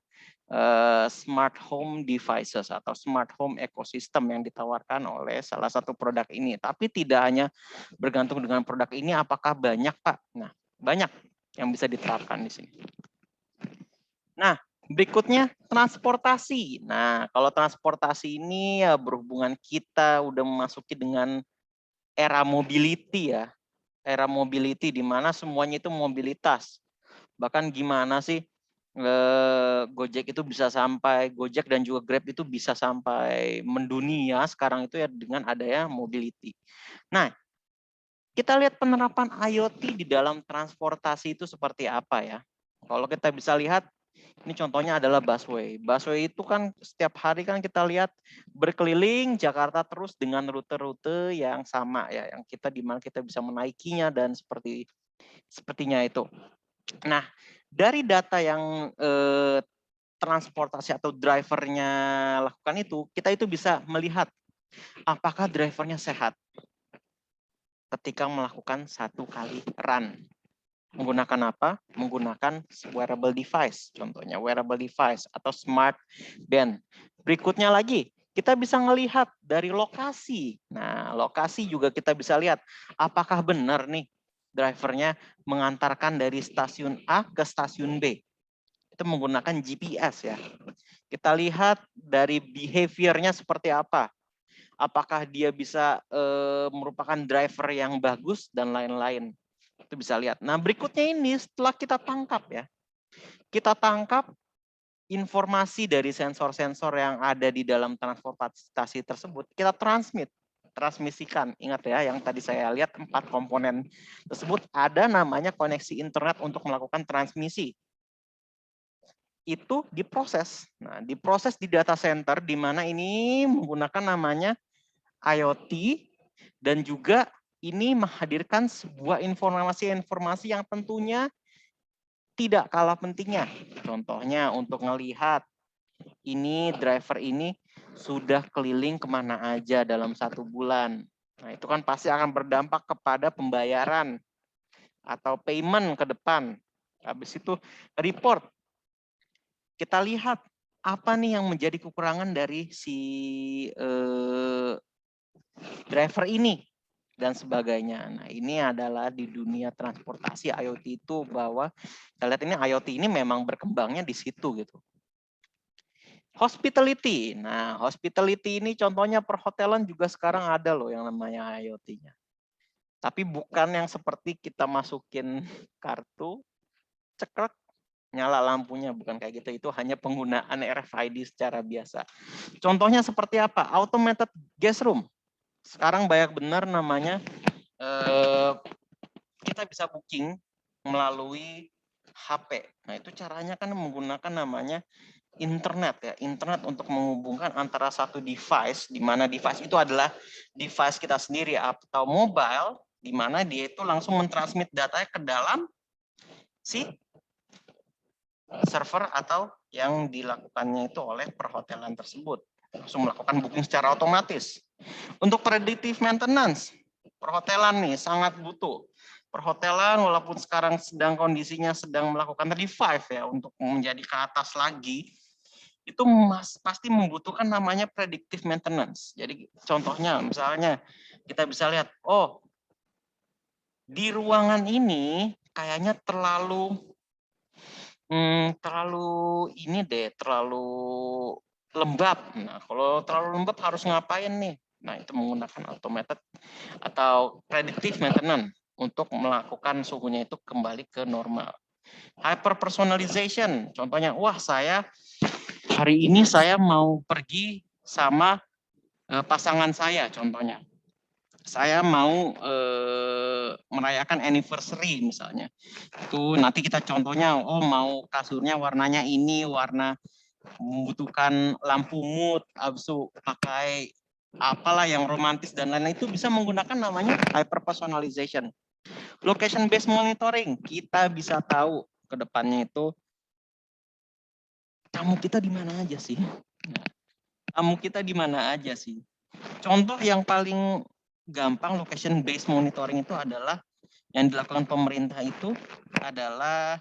smart home devices atau smart home ecosystem yang ditawarkan oleh salah satu produk ini. Tapi tidak hanya bergantung dengan produk ini, apakah banyak, Pak? Nah, banyak yang bisa diterapkan di sini. Nah, berikutnya transportasi. Nah, kalau transportasi ini ya berhubungan kita udah memasuki dengan era mobility ya. Era mobility di mana semuanya itu mobilitas. Bahkan gimana sih Gojek itu bisa sampai, Gojek dan juga Grab itu bisa sampai mendunia sekarang itu ya dengan adanya mobility. Nah, kita lihat penerapan IoT di dalam transportasi itu seperti apa ya. Kalau kita bisa lihat, ini contohnya adalah busway. Busway itu kan setiap hari kan kita lihat berkeliling Jakarta terus dengan rute-rute yang sama ya, yang kita di mana kita bisa menaikinya dan sepertinya itu. Nah, dari data yang transportasi atau drivernya lakukan itu, kita itu bisa melihat apakah drivernya sehat ketika melakukan satu kali run. Menggunakan apa? Menggunakan wearable device, contohnya wearable device atau smart band. Berikutnya lagi, kita bisa melihat dari lokasi. Nah, lokasi juga kita bisa lihat apakah benar nih drivernya mengantarkan dari stasiun A ke stasiun B. Itu menggunakan GPS ya. Kita lihat dari behavior-nya seperti apa. Apakah dia bisa merupakan driver yang bagus dan lain-lain. Itu bisa lihat. Nah, berikutnya ini setelah kita tangkap ya. Kita tangkap informasi dari sensor-sensor yang ada di dalam transportasi tersebut, kita transmisikan. Ingat ya, yang tadi saya lihat 4 komponen tersebut ada namanya koneksi internet untuk melakukan transmisi. Itu diproses. Nah, diproses di data center di mana ini menggunakan namanya IoT dan juga ini menghadirkan sebuah informasi-informasi yang tentunya tidak kalah pentingnya. Contohnya untuk melihat ini driver ini sudah keliling kemana aja dalam 1 bulan. Nah, itu kan pasti akan berdampak kepada pembayaran atau payment ke depan. Habis itu report. Kita lihat apa nih yang menjadi kekurangan dari si driver ini dan sebagainya. Nah, ini adalah di dunia transportasi IoT itu bahwa kita lihat ini IoT ini memang berkembangnya di situ gitu. Hospitality. Nah, hospitality ini contohnya perhotelan juga sekarang ada loh yang namanya IoT-nya. Tapi bukan yang seperti kita masukin kartu, cekrek, nyala lampunya, bukan kayak gitu. Itu hanya penggunaan RFID secara biasa. Contohnya seperti apa? Automated guest room. Sekarang banyak benar namanya kita bisa booking melalui HP. Nah, itu caranya kan menggunakan namanya internet ya. Internet untuk menghubungkan antara satu device, di mana device itu adalah device kita sendiri atau mobile, di mana dia itu langsung mentransmit datanya ke dalam si server atau yang dilakukannya itu oleh perhotelan tersebut. Langsung melakukan booking secara otomatis. Untuk predictive maintenance, perhotelan nih sangat butuh. Perhotelan walaupun sekarang sedang kondisinya sedang melakukan revive ya untuk menjadi ke atas lagi, itu pasti membutuhkan namanya predictive maintenance. Jadi contohnya misalnya kita bisa lihat, oh di ruangan ini kayaknya terlalu lembab. Nah, kalau terlalu lembab harus ngapain nih? Nah, itu menggunakan automated atau predictive maintenance untuk melakukan suhunya itu kembali ke normal. Hyper personalization, contohnya, wah saya hari ini saya mau pergi sama pasangan saya contohnya. Saya mau merayakan anniversary misalnya. Itu nanti kita contohnya, oh mau kasurnya warnanya ini, warna membutuhkan lampu mood, habis itu pakai apalah yang romantis dan lain-lain, itu bisa menggunakan namanya hyper personalization. Location based monitoring, kita bisa tahu ke depannya itu tamu kita di mana aja sih? Tamu kita di mana aja sih? Contoh yang paling gampang location based monitoring itu adalah yang dilakukan pemerintah itu adalah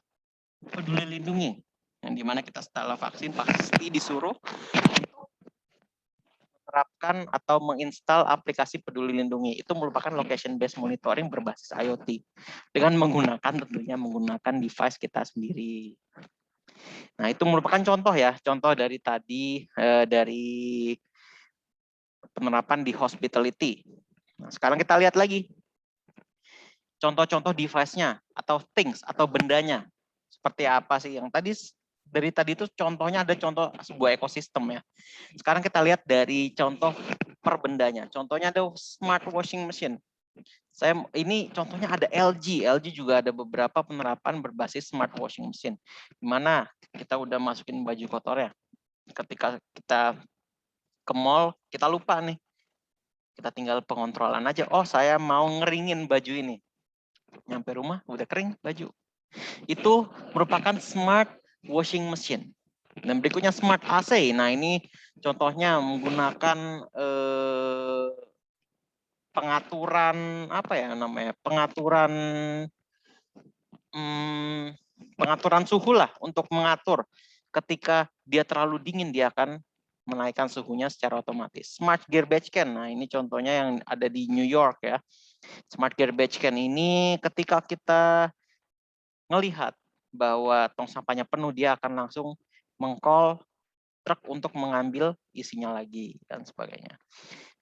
Peduli Lindungi, yang dimana kita setelah vaksin pasti disuruh menerapkan atau menginstal aplikasi Peduli Lindungi. Itu merupakan location based monitoring berbasis IoT dengan menggunakan device kita sendiri. Nah, itu merupakan contoh ya, contoh dari tadi dari penerapan di hospitality. Nah, sekarang kita lihat lagi contoh-contoh device-nya atau things atau bendanya. Seperti apa sih yang dari tadi itu contohnya ada contoh sebuah ekosistem ya. Sekarang kita lihat dari contoh per bendanya. Contohnya ada smart washing machine. Ini contohnya ada LG. LG juga ada beberapa penerapan berbasis smart washing machine. Di mana kita udah masukin baju kotor ya. Ketika kita ke mall, kita lupa nih. Kita tinggal pengontrolan aja. Oh, saya mau ngeringin baju ini. Nyampe rumah udah kering baju. Itu merupakan smart washing machine. Dan berikutnya smart AC. Nah, ini contohnya menggunakan pengaturan apa ya namanya? Pengaturan suhu lah, untuk mengatur ketika dia terlalu dingin dia akan menaikkan suhunya secara otomatis. Smart garbage can. Nah, ini contohnya yang ada di New York ya. Smart garbage can ini ketika kita melihat bahwa tong sampahnya penuh, dia akan langsung meng-call truk untuk mengambil isinya lagi dan sebagainya.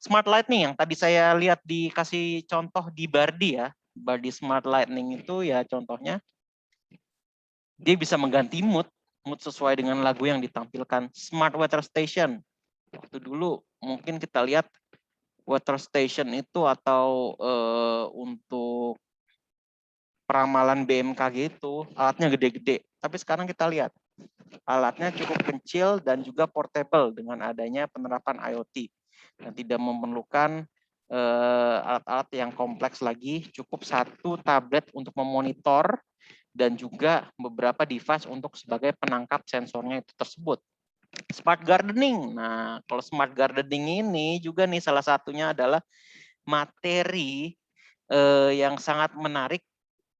Smart lighting yang tadi saya lihat dikasih contoh di Bardi ya. Bardi Smart Lighting itu ya contohnya dia bisa mengganti mood sesuai dengan lagu yang ditampilkan. Smart water station. Waktu dulu mungkin kita lihat water station itu atau untuk peramalan BMKG itu alatnya gede-gede. Tapi sekarang kita lihat alatnya cukup kecil dan juga portable dengan adanya penerapan IoT dan tidak memerlukan alat-alat yang kompleks lagi. Cukup satu tablet untuk memonitor dan juga beberapa device untuk sebagai penangkap sensornya itu tersebut. Smart gardening. Nah, kalau smart gardening ini juga nih salah satunya adalah materi yang sangat menarik,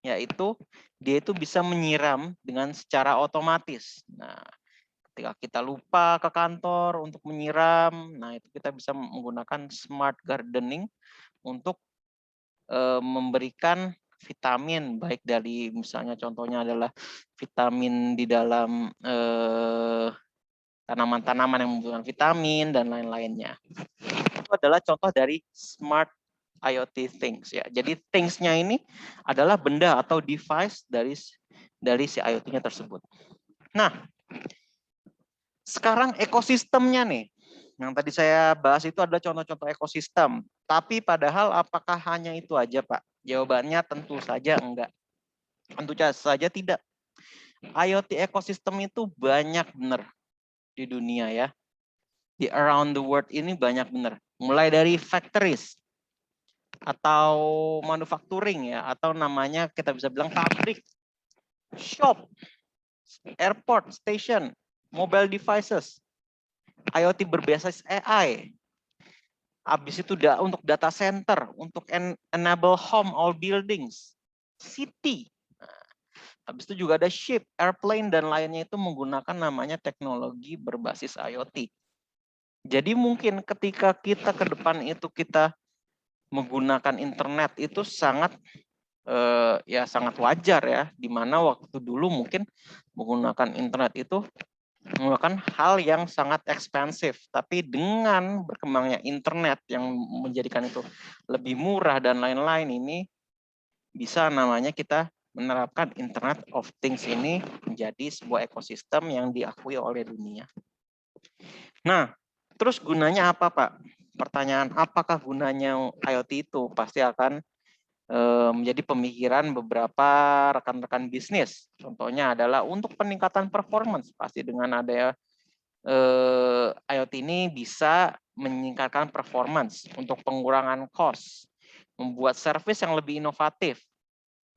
yaitu dia itu bisa menyiram dengan secara otomatis. Nah, ketika kita lupa ke kantor untuk menyiram, nah itu kita bisa menggunakan smart gardening untuk memberikan vitamin, baik dari misalnya contohnya adalah vitamin di dalam tanaman-tanaman yang membutuhkan vitamin dan lain-lainnya. Itu adalah contoh dari smart IoT things ya. Jadi things-nya ini adalah benda atau device dari si IoT-nya tersebut. Nah, sekarang ekosistemnya nih. Yang tadi saya bahas itu adalah contoh-contoh ekosistem. Tapi padahal apakah hanya itu aja, Pak? Jawabannya tentu saja enggak. Tentu saja tidak. IoT ekosistem itu banyak benar di dunia ya. Di around the world ini banyak benar. Mulai dari factories atau manufacturing ya, atau namanya kita bisa bilang pabrik, shop, airport, station, mobile devices, IoT berbasis AI. Habis itu untuk data center, untuk enable home all buildings, city. Habis itu juga ada ship, airplane, dan lainnya itu menggunakan namanya teknologi berbasis IoT. Jadi mungkin ketika kita ke depan itu kita menggunakan internet itu sangat sangat wajar ya, di mana waktu dulu mungkin menggunakan internet itu merupakan hal yang sangat ekspensif, tapi dengan berkembangnya internet yang menjadikan itu lebih murah dan lain-lain, ini bisa namanya kita menerapkan Internet of Things ini menjadi sebuah ekosistem yang diakui oleh dunia. Nah, terus gunanya apa, Pak? pertanyaan apakah gunanya IoT itu pasti akan menjadi pemikiran beberapa rekan-rekan bisnis. Contohnya adalah untuk peningkatan performance, pasti dengan adanya IoT ini bisa meningkatkan performance untuk pengurangan cost, membuat service yang lebih inovatif.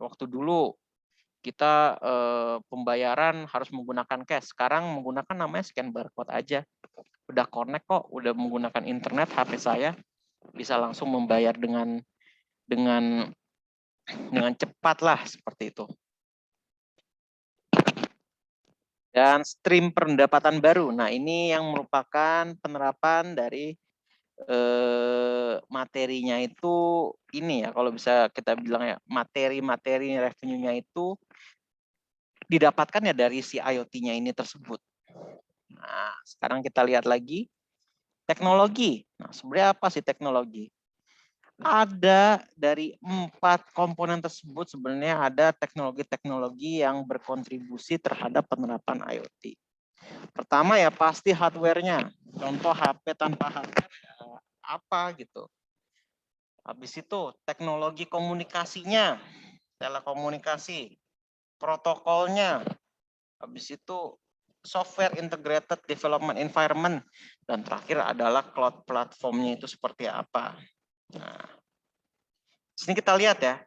Waktu dulu kita pembayaran harus menggunakan cash, sekarang menggunakan namanya scan barcode aja. Udah connect kok, udah menggunakan internet, HP saya bisa langsung membayar dengan cepat lah, seperti itu. Dan stream pendapatan baru. Nah, ini yang merupakan penerapan dari materinya itu ini ya, kalau bisa kita bilang ya, materi revenue-nya itu didapatkan ya dari si IoT-nya ini tersebut. Nah, sekarang kita lihat lagi teknologi. Nah, sebenarnya apa sih teknologi? Ada dari 4 komponen tersebut sebenarnya ada teknologi-teknologi yang berkontribusi terhadap penerapan IoT. Pertama ya pasti hardware-nya. Contoh HP tanpa hardware ya apa gitu. Habis itu teknologi komunikasinya, telekomunikasi, protokolnya. Habis itu software integrated development environment, dan terakhir adalah cloud platformnya itu seperti apa. Nah, sini kita lihat ya,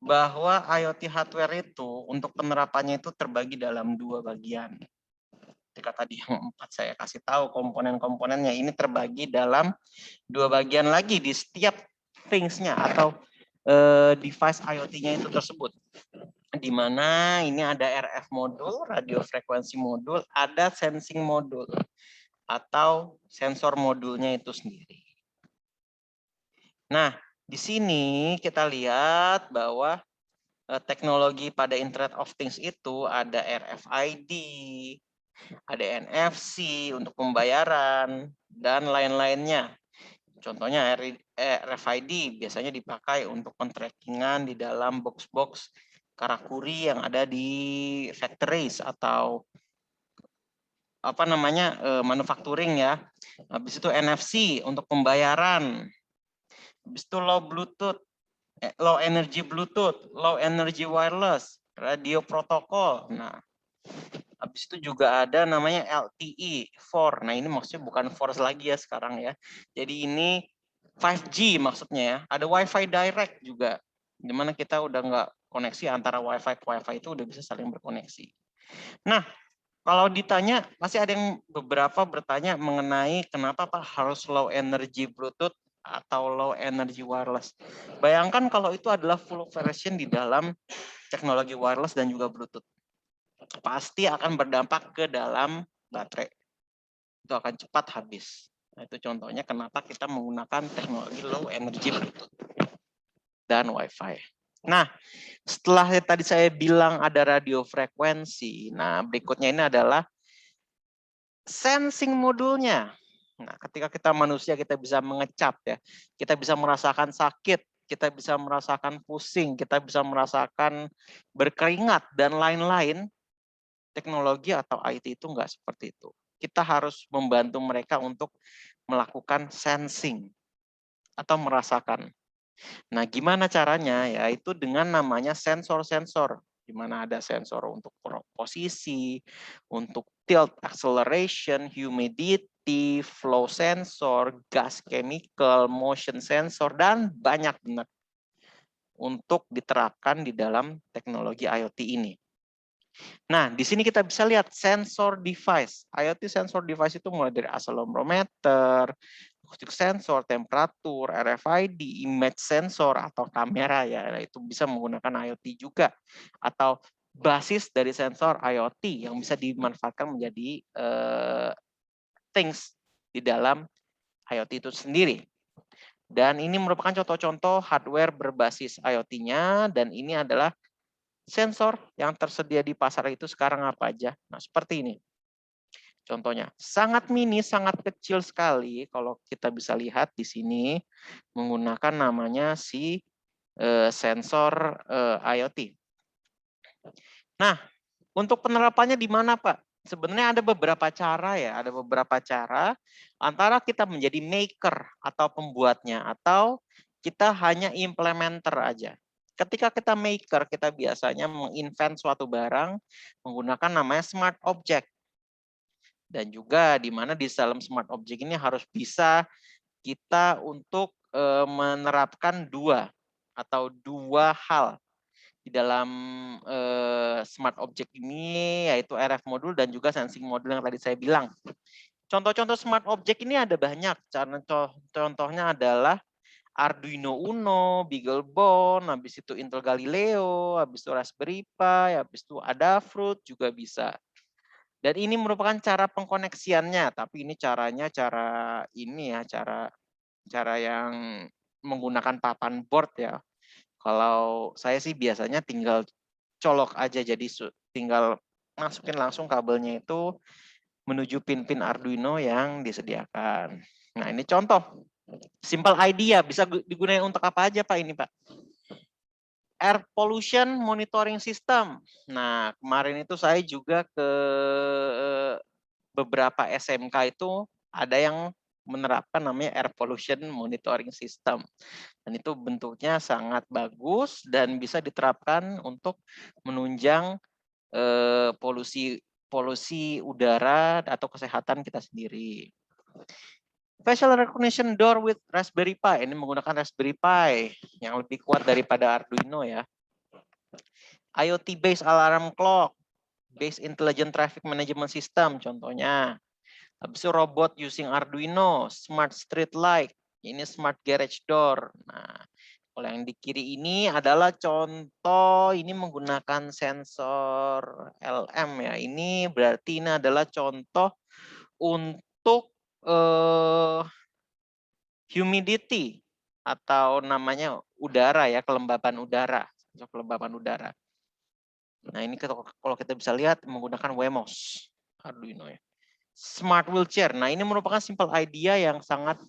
bahwa IoT hardware itu untuk penerapannya itu terbagi dalam 2 bagian. Ketika tadi yang 4 saya kasih tahu komponen-komponennya, ini terbagi dalam 2 bagian lagi di setiap things-nya atau device IoT-nya itu tersebut. Di mana ini ada RF modul, radio frekuensi modul, ada sensing modul atau sensor modulnya itu sendiri. Nah, di sini kita lihat bahwa teknologi pada Internet of Things itu ada RFID, ada NFC untuk pembayaran, dan lain-lainnya. Contohnya RFID biasanya dipakai untuk pentrackingan di dalam box-box karakuri yang ada di factories atau apa namanya manufacturing ya. Habis itu NFC untuk pembayaran. Habis itu low energy Bluetooth, low energy wireless, radio protokol. Nah, habis itu juga ada namanya LTE 4. Nah, ini maksudnya bukan 4 lagi ya sekarang ya. Jadi ini 5G maksudnya ya. Ada Wi-Fi direct juga. Dimana kita udah nggak koneksi antara Wi-Fi ke Wi-Fi itu udah bisa saling berkoneksi. Nah, kalau ditanya, pasti ada yang beberapa bertanya mengenai kenapa Pak harus low energy Bluetooth atau low energy wireless. Bayangkan kalau itu adalah full version di dalam teknologi wireless dan juga Bluetooth. Pasti akan berdampak ke dalam baterai. Itu akan cepat habis. Nah, itu contohnya kenapa kita menggunakan teknologi low energy Bluetooth dan Wi-Fi. Nah, setelah tadi saya bilang ada radio frekuensi, nah berikutnya ini adalah sensing modulnya. Nah, ketika kita manusia kita bisa mengecap ya, kita bisa merasakan sakit, kita bisa merasakan pusing, kita bisa merasakan berkeringat dan lain-lain. Teknologi atau IT itu enggak seperti itu. Kita harus membantu mereka untuk melakukan sensing atau merasakan. Nah, gimana caranya? Yaitu dengan namanya sensor-sensor, di mana ada sensor untuk posisi, untuk tilt acceleration, humidity, flow sensor, gas chemical, motion sensor, dan banyak benar untuk diterapkan di dalam teknologi IoT ini. Nah, di sini kita bisa lihat sensor device. IoT sensor device itu mulai dari accelerometer, acoustic sensor, temperatur, RFID, image sensor atau kamera ya, itu bisa menggunakan IoT juga atau basis dari sensor IoT yang bisa dimanfaatkan menjadi things di dalam IoT itu sendiri. Dan ini merupakan contoh-contoh hardware berbasis IoT-nya, dan ini adalah sensor yang tersedia di pasar itu sekarang apa aja. Nah, seperti ini. Contohnya, sangat mini, sangat kecil sekali. Kalau kita bisa lihat di sini, menggunakan namanya si sensor IoT. Nah, untuk penerapannya di mana, Pak? sebenarnya ada beberapa cara ya, ada beberapa cara antara kita menjadi maker atau pembuatnya atau kita hanya implementer aja. Ketika kita maker, kita biasanya menginvent suatu barang menggunakan namanya smart object. Dan juga di mana di dalam smart object ini harus bisa kita untuk menerapkan dua hal di dalam smart object ini, yaitu RF modul dan juga sensing modul yang tadi saya bilang. Contoh-contoh smart object ini ada banyak. Contohnya adalah Arduino Uno, BeagleBone, habis itu Intel Galileo, habis itu Raspberry Pi, habis itu Adafruit juga bisa. Dan ini merupakan cara pengkoneksiannya, tapi ini caranya cara yang menggunakan papan board ya. Kalau saya sih biasanya tinggal colok aja, jadi tinggal masukin langsung kabelnya itu menuju pin-pin Arduino yang disediakan. Nah, ini contoh. Simple idea, bisa digunakan untuk apa aja Pak ini Pak? Air pollution monitoring system. Nah, kemarin itu saya juga ke beberapa SMK itu ada yang menerapkan namanya air pollution monitoring system. Dan itu bentuknya sangat bagus dan bisa diterapkan untuk menunjang polusi udara atau kesehatan kita sendiri. Facial recognition door with Raspberry Pi. Ini menggunakan Raspberry Pi yang lebih kuat daripada Arduino ya. IoT based alarm clock, based intelligent traffic management system contohnya. Habis itu robot using Arduino, smart street light, ini smart garage door. Nah, kalau yang di kiri ini adalah contoh, ini menggunakan sensor LM ya. Ini berarti ini adalah contoh untuk humidity atau namanya udara ya, kelembaban udara. Nah, ini kalau kita bisa lihat menggunakan Wemos Arduino ya. Smart wheelchair. Nah, ini merupakan simple idea yang sangat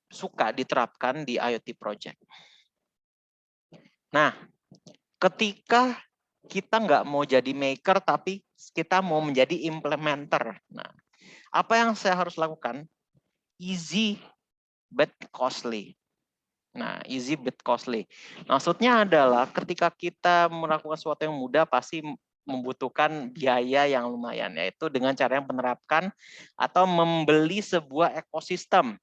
suka diterapkan di IoT project. Nah, ketika kita nggak mau jadi maker, tapi kita mau menjadi implementer. Nah, apa yang saya harus lakukan? Easy but costly. Nah, easy but costly. Maksudnya adalah ketika kita melakukan sesuatu yang mudah, pasti membutuhkan biaya yang lumayan, yaitu dengan cara yang menerapkan atau membeli sebuah ekosistem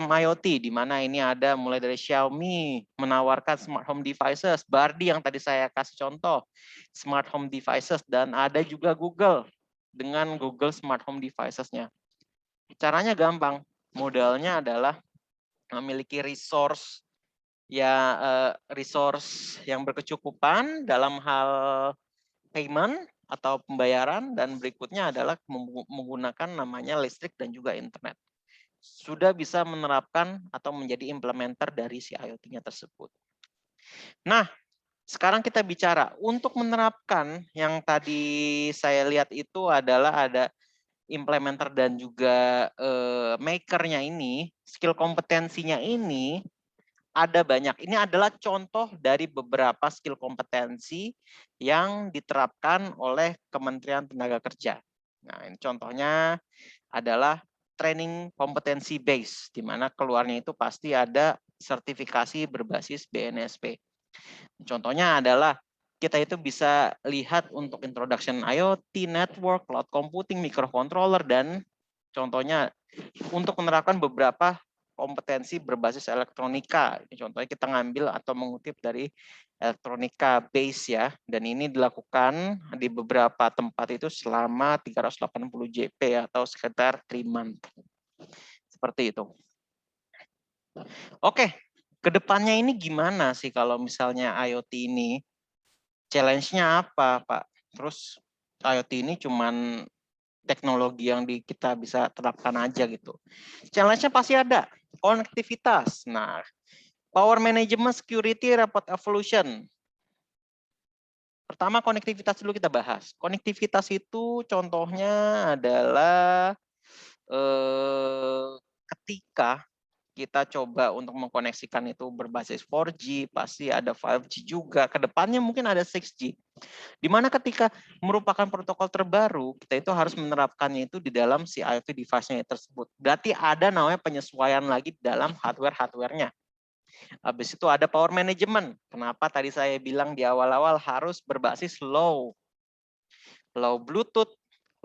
IoT, di mana ini ada mulai dari Xiaomi menawarkan smart home devices, Bardi yang tadi saya kasih contoh, smart home devices, dan ada juga Google dengan Google smart home devices-nya. Caranya gampang, modalnya adalah memiliki resource yang berkecukupan dalam hal payment atau pembayaran, dan berikutnya adalah menggunakan namanya listrik dan juga internet. Sudah bisa menerapkan atau menjadi implementer dari si IoT-nya tersebut. Nah, sekarang kita bicara untuk menerapkan yang tadi saya lihat itu adalah ada implementer dan juga makernya ini, skill kompetensinya ini ada banyak. Ini adalah contoh dari beberapa skill kompetensi yang diterapkan oleh Kementerian Tenaga Kerja. Nah, ini contohnya adalah training kompetensi base, di mana keluarnya itu pasti ada sertifikasi berbasis BNSP. Contohnya adalah kita itu bisa lihat untuk introduction IoT, network, cloud computing, microcontroller, dan contohnya untuk menerapkan beberapa kompetensi berbasis elektronika. Ini contohnya kita ngambil atau mengutip dari elektronika base ya, dan ini dilakukan di beberapa tempat itu selama 380 JP atau sekitar 3 month. Seperti itu. Oke, kedepannya ini gimana sih kalau misalnya IoT ini? Challenge-nya apa, Pak? Terus IoT ini cuman teknologi yang kita bisa terapkan aja gitu. Challenge-nya pasti ada. Konektivitas. Nah, power management, security, rapid evolution. Pertama, konektivitas dulu kita bahas. Konektivitas itu contohnya adalah ketika kita coba untuk mengkoneksikan itu berbasis 4G, pasti ada 5G juga. Kedepannya mungkin ada 6G. Di mana ketika merupakan protokol terbaru, kita itu harus menerapkannya itu di dalam si IoT device-nya tersebut. Berarti ada namanya penyesuaian lagi dalam hardware-hardware-nya. Habis itu ada power management. Kenapa tadi saya bilang di awal-awal harus berbasis low Bluetooth,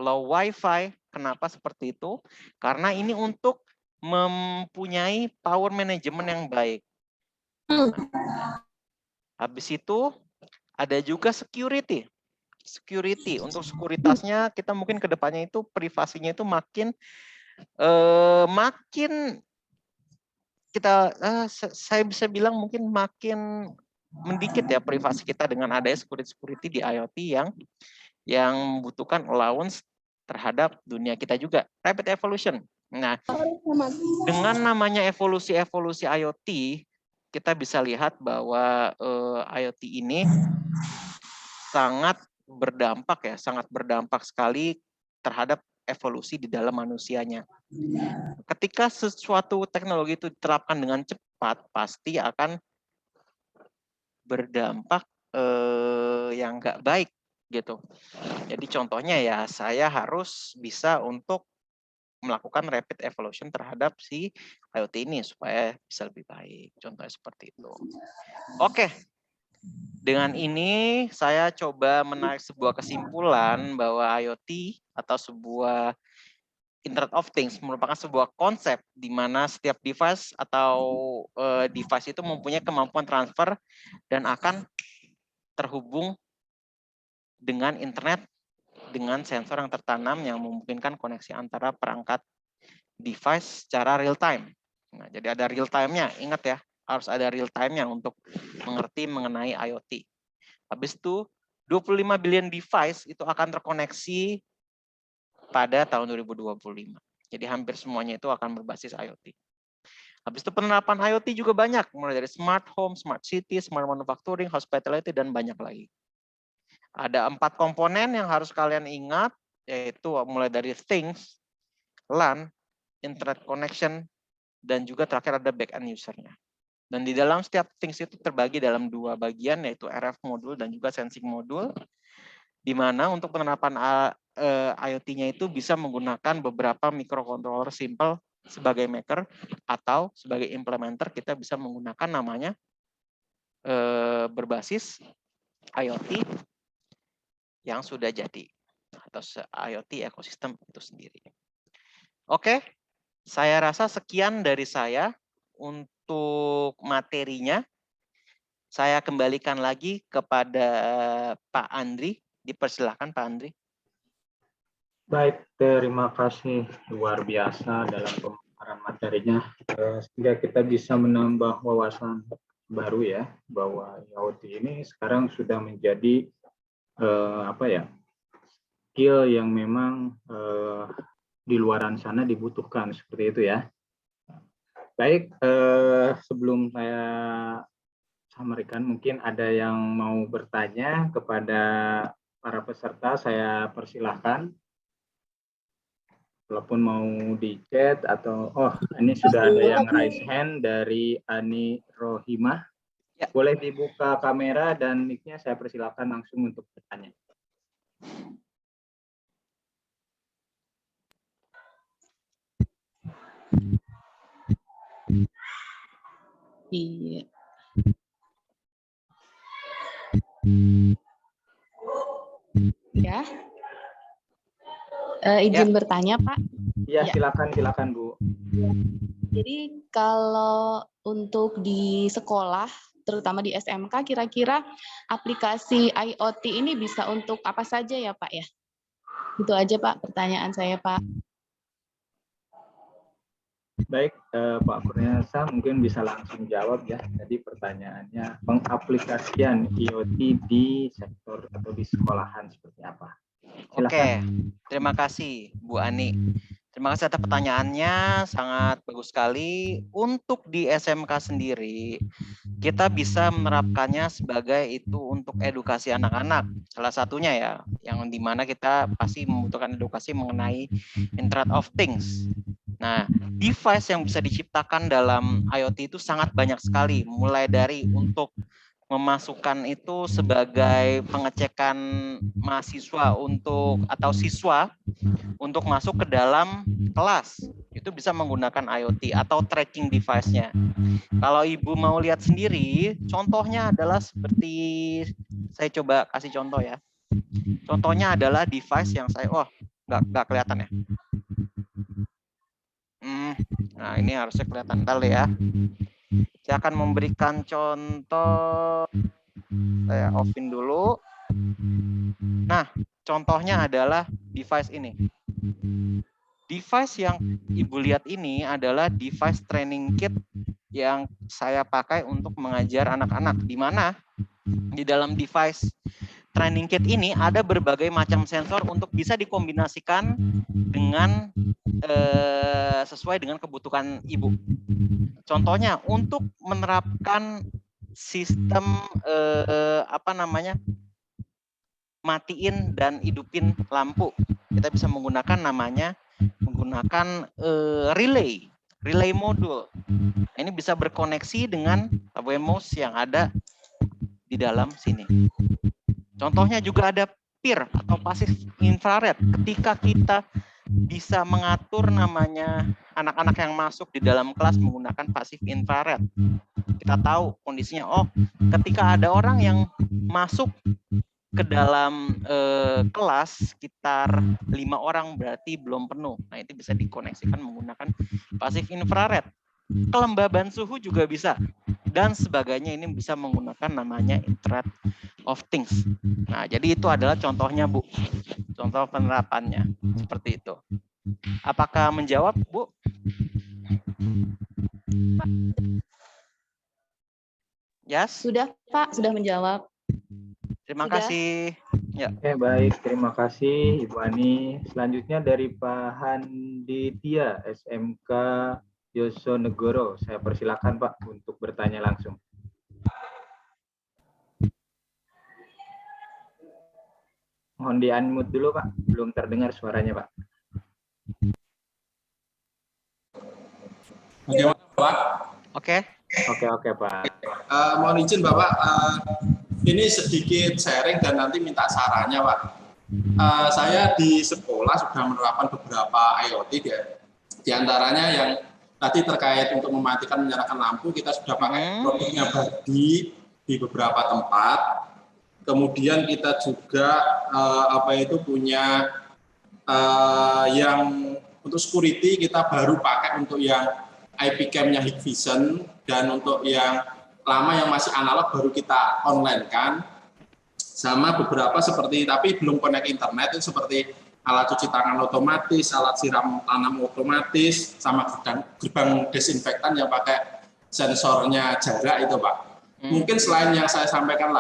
low Wi-Fi. Kenapa seperti itu? Karena ini untuk mempunyai power management yang baik. Habis itu ada juga security. Untuk sekuritasnya kita mungkin ke depannya itu privasinya itu makin saya bisa bilang mungkin makin mendikit ya privasi kita dengan adanya security di IoT yang membutuhkan allowance terhadap dunia kita juga. Rapid evolution. Nah, dengan namanya evolusi IoT, kita bisa lihat bahwa IoT ini sangat berdampak sekali terhadap evolusi di dalam manusianya. Ketika sesuatu teknologi itu diterapkan dengan cepat, pasti akan berdampak yang nggak baik gitu. Jadi contohnya ya saya harus bisa untuk melakukan rapid evolution terhadap si IoT ini supaya bisa lebih baik. Contohnya seperti itu. Oke. Dengan ini saya coba menarik sebuah kesimpulan bahwa IoT atau sebuah Internet of Things merupakan sebuah konsep di mana setiap device atau device itu mempunyai kemampuan transfer dan akan terhubung dengan internet dengan sensor yang tertanam yang memungkinkan koneksi antara perangkat device secara real time. Nah, jadi ada real time-nya, ingat ya, harus ada real time-nya untuk mengerti mengenai IoT. Habis itu 25 billion device itu akan terkoneksi pada tahun 2025. Jadi hampir semuanya itu akan berbasis IoT. Habis itu penerapan IoT juga banyak, mulai dari smart home, smart city, smart manufacturing, hospitality, dan banyak lagi. Ada 4 komponen yang harus kalian ingat, yaitu mulai dari things, LAN, internet connection, dan juga terakhir ada back-end user-nya. Dan di dalam setiap things itu terbagi dalam 2 bagian, yaitu RF modul dan juga sensing modul, di mana untuk penerapan IoT-nya itu bisa menggunakan beberapa microcontroller simple sebagai maker, atau sebagai implementer kita bisa menggunakan namanya berbasis IoT yang sudah jadi atau IoT ekosistem itu sendiri. Oke, saya rasa sekian dari saya untuk materinya. Saya kembalikan lagi kepada Pak Andri. Dipersilakan Pak Andri. Baik, terima kasih luar biasa dalam pemaparan materinya sehingga kita bisa menambah wawasan baru ya bahwa IoT ini sekarang sudah menjadi skill yang memang di luaran sana dibutuhkan seperti itu ya. Baik, sebelum saya sampaikan mungkin ada yang mau bertanya kepada para peserta, saya persilahkan. Walaupun mau di chat atau ini sudah ada yang raise hand dari Ani Rohimah. Ya. Boleh dibuka kamera dan mic-nya, saya persilakan langsung untuk bertanya. Iya. Ya. Izin bertanya, Pak. Iya, silakan Bu. Jadi kalau untuk di sekolah, terutama di SMK, kira-kira aplikasi IoT ini bisa untuk apa saja ya, Pak ya? Itu aja, Pak, pertanyaan saya, Pak. Baik, Pak Kurniasa mungkin bisa langsung jawab ya. Jadi pertanyaannya, pengaplikasian IoT di sektor atau di sekolahan seperti apa? Silakan. Oke, terima kasih Bu Ani. Terima kasih atas pertanyaannya, sangat bagus sekali. Untuk di SMK sendiri, kita bisa menerapkannya sebagai itu untuk edukasi anak-anak. Salah satunya ya, yang dimana kita pasti membutuhkan edukasi mengenai Internet of Things. Nah, device yang bisa diciptakan dalam IoT itu sangat banyak sekali, mulai dari untuk memasukkan itu sebagai pengecekan mahasiswa untuk atau siswa untuk masuk ke dalam kelas. Itu bisa menggunakan IoT atau tracking device-nya. Kalau Ibu mau lihat sendiri, contohnya adalah seperti saya coba kasih contoh ya. Contohnya adalah device yang saya, nggak kelihatan ya. Nah, ini harusnya kelihatan. Bentar ya. Saya akan memberikan contoh. Saya offin dulu. Nah, contohnya adalah device ini. Device yang Ibu lihat ini adalah device training kit yang saya pakai untuk mengajar anak-anak, di mana di dalam device training kit ini ada berbagai macam sensor untuk bisa dikombinasikan dengan sesuai dengan kebutuhan Ibu. Contohnya untuk menerapkan sistem matiin dan hidupin lampu, kita bisa menggunakan relay modul. Ini bisa berkoneksi dengan WMOS yang ada di dalam sini. Contohnya juga ada PIR atau pasif infrared. Ketika kita bisa mengatur namanya anak-anak yang masuk di dalam kelas menggunakan pasif infrared. Kita tahu kondisinya, ketika ada orang yang masuk ke dalam kelas sekitar 5 orang berarti belum penuh. Nah, itu bisa dikoneksikan menggunakan pasif infrared. Kelembaban suhu juga bisa, dan sebagainya. Ini bisa menggunakan namanya Internet of Things. Nah, jadi itu adalah contohnya, Bu. Contoh penerapannya seperti itu. Apakah menjawab, Bu? Yes? Sudah, Pak, sudah menjawab. Terima Sudah. kasih. Ya. Oke, baik. Terima kasih, Ibu Ani. Selanjutnya dari Pak Handitia, SMK Yosionegoro. Saya persilakan, Pak, untuk bertanya langsung. Mohon di-unmute dulu, Pak. Belum terdengar suaranya, Pak. Bagaimana, Pak? Oke. Oke, Pak. Mohon izin, Bapak. Ini sedikit sharing dan nanti minta sarannya, Pak. Saya di sekolah sudah menerapkan beberapa IoT, di antaranya yang tadi terkait untuk mematikan menyalakan lampu, kita sudah pakai produknya Badi di beberapa tempat. Kemudian kita juga punya yang untuk security kita baru pakai untuk yang IP cam-nya Hikvision, dan untuk yang lama yang masih analog baru kita online kan. Sama beberapa seperti, tapi belum connect internet, itu seperti alat cuci tangan otomatis, alat siram tanam otomatis, sama gerbang desinfektan yang pakai sensornya jarak itu, Pak. Mungkin selain yang saya sampaikan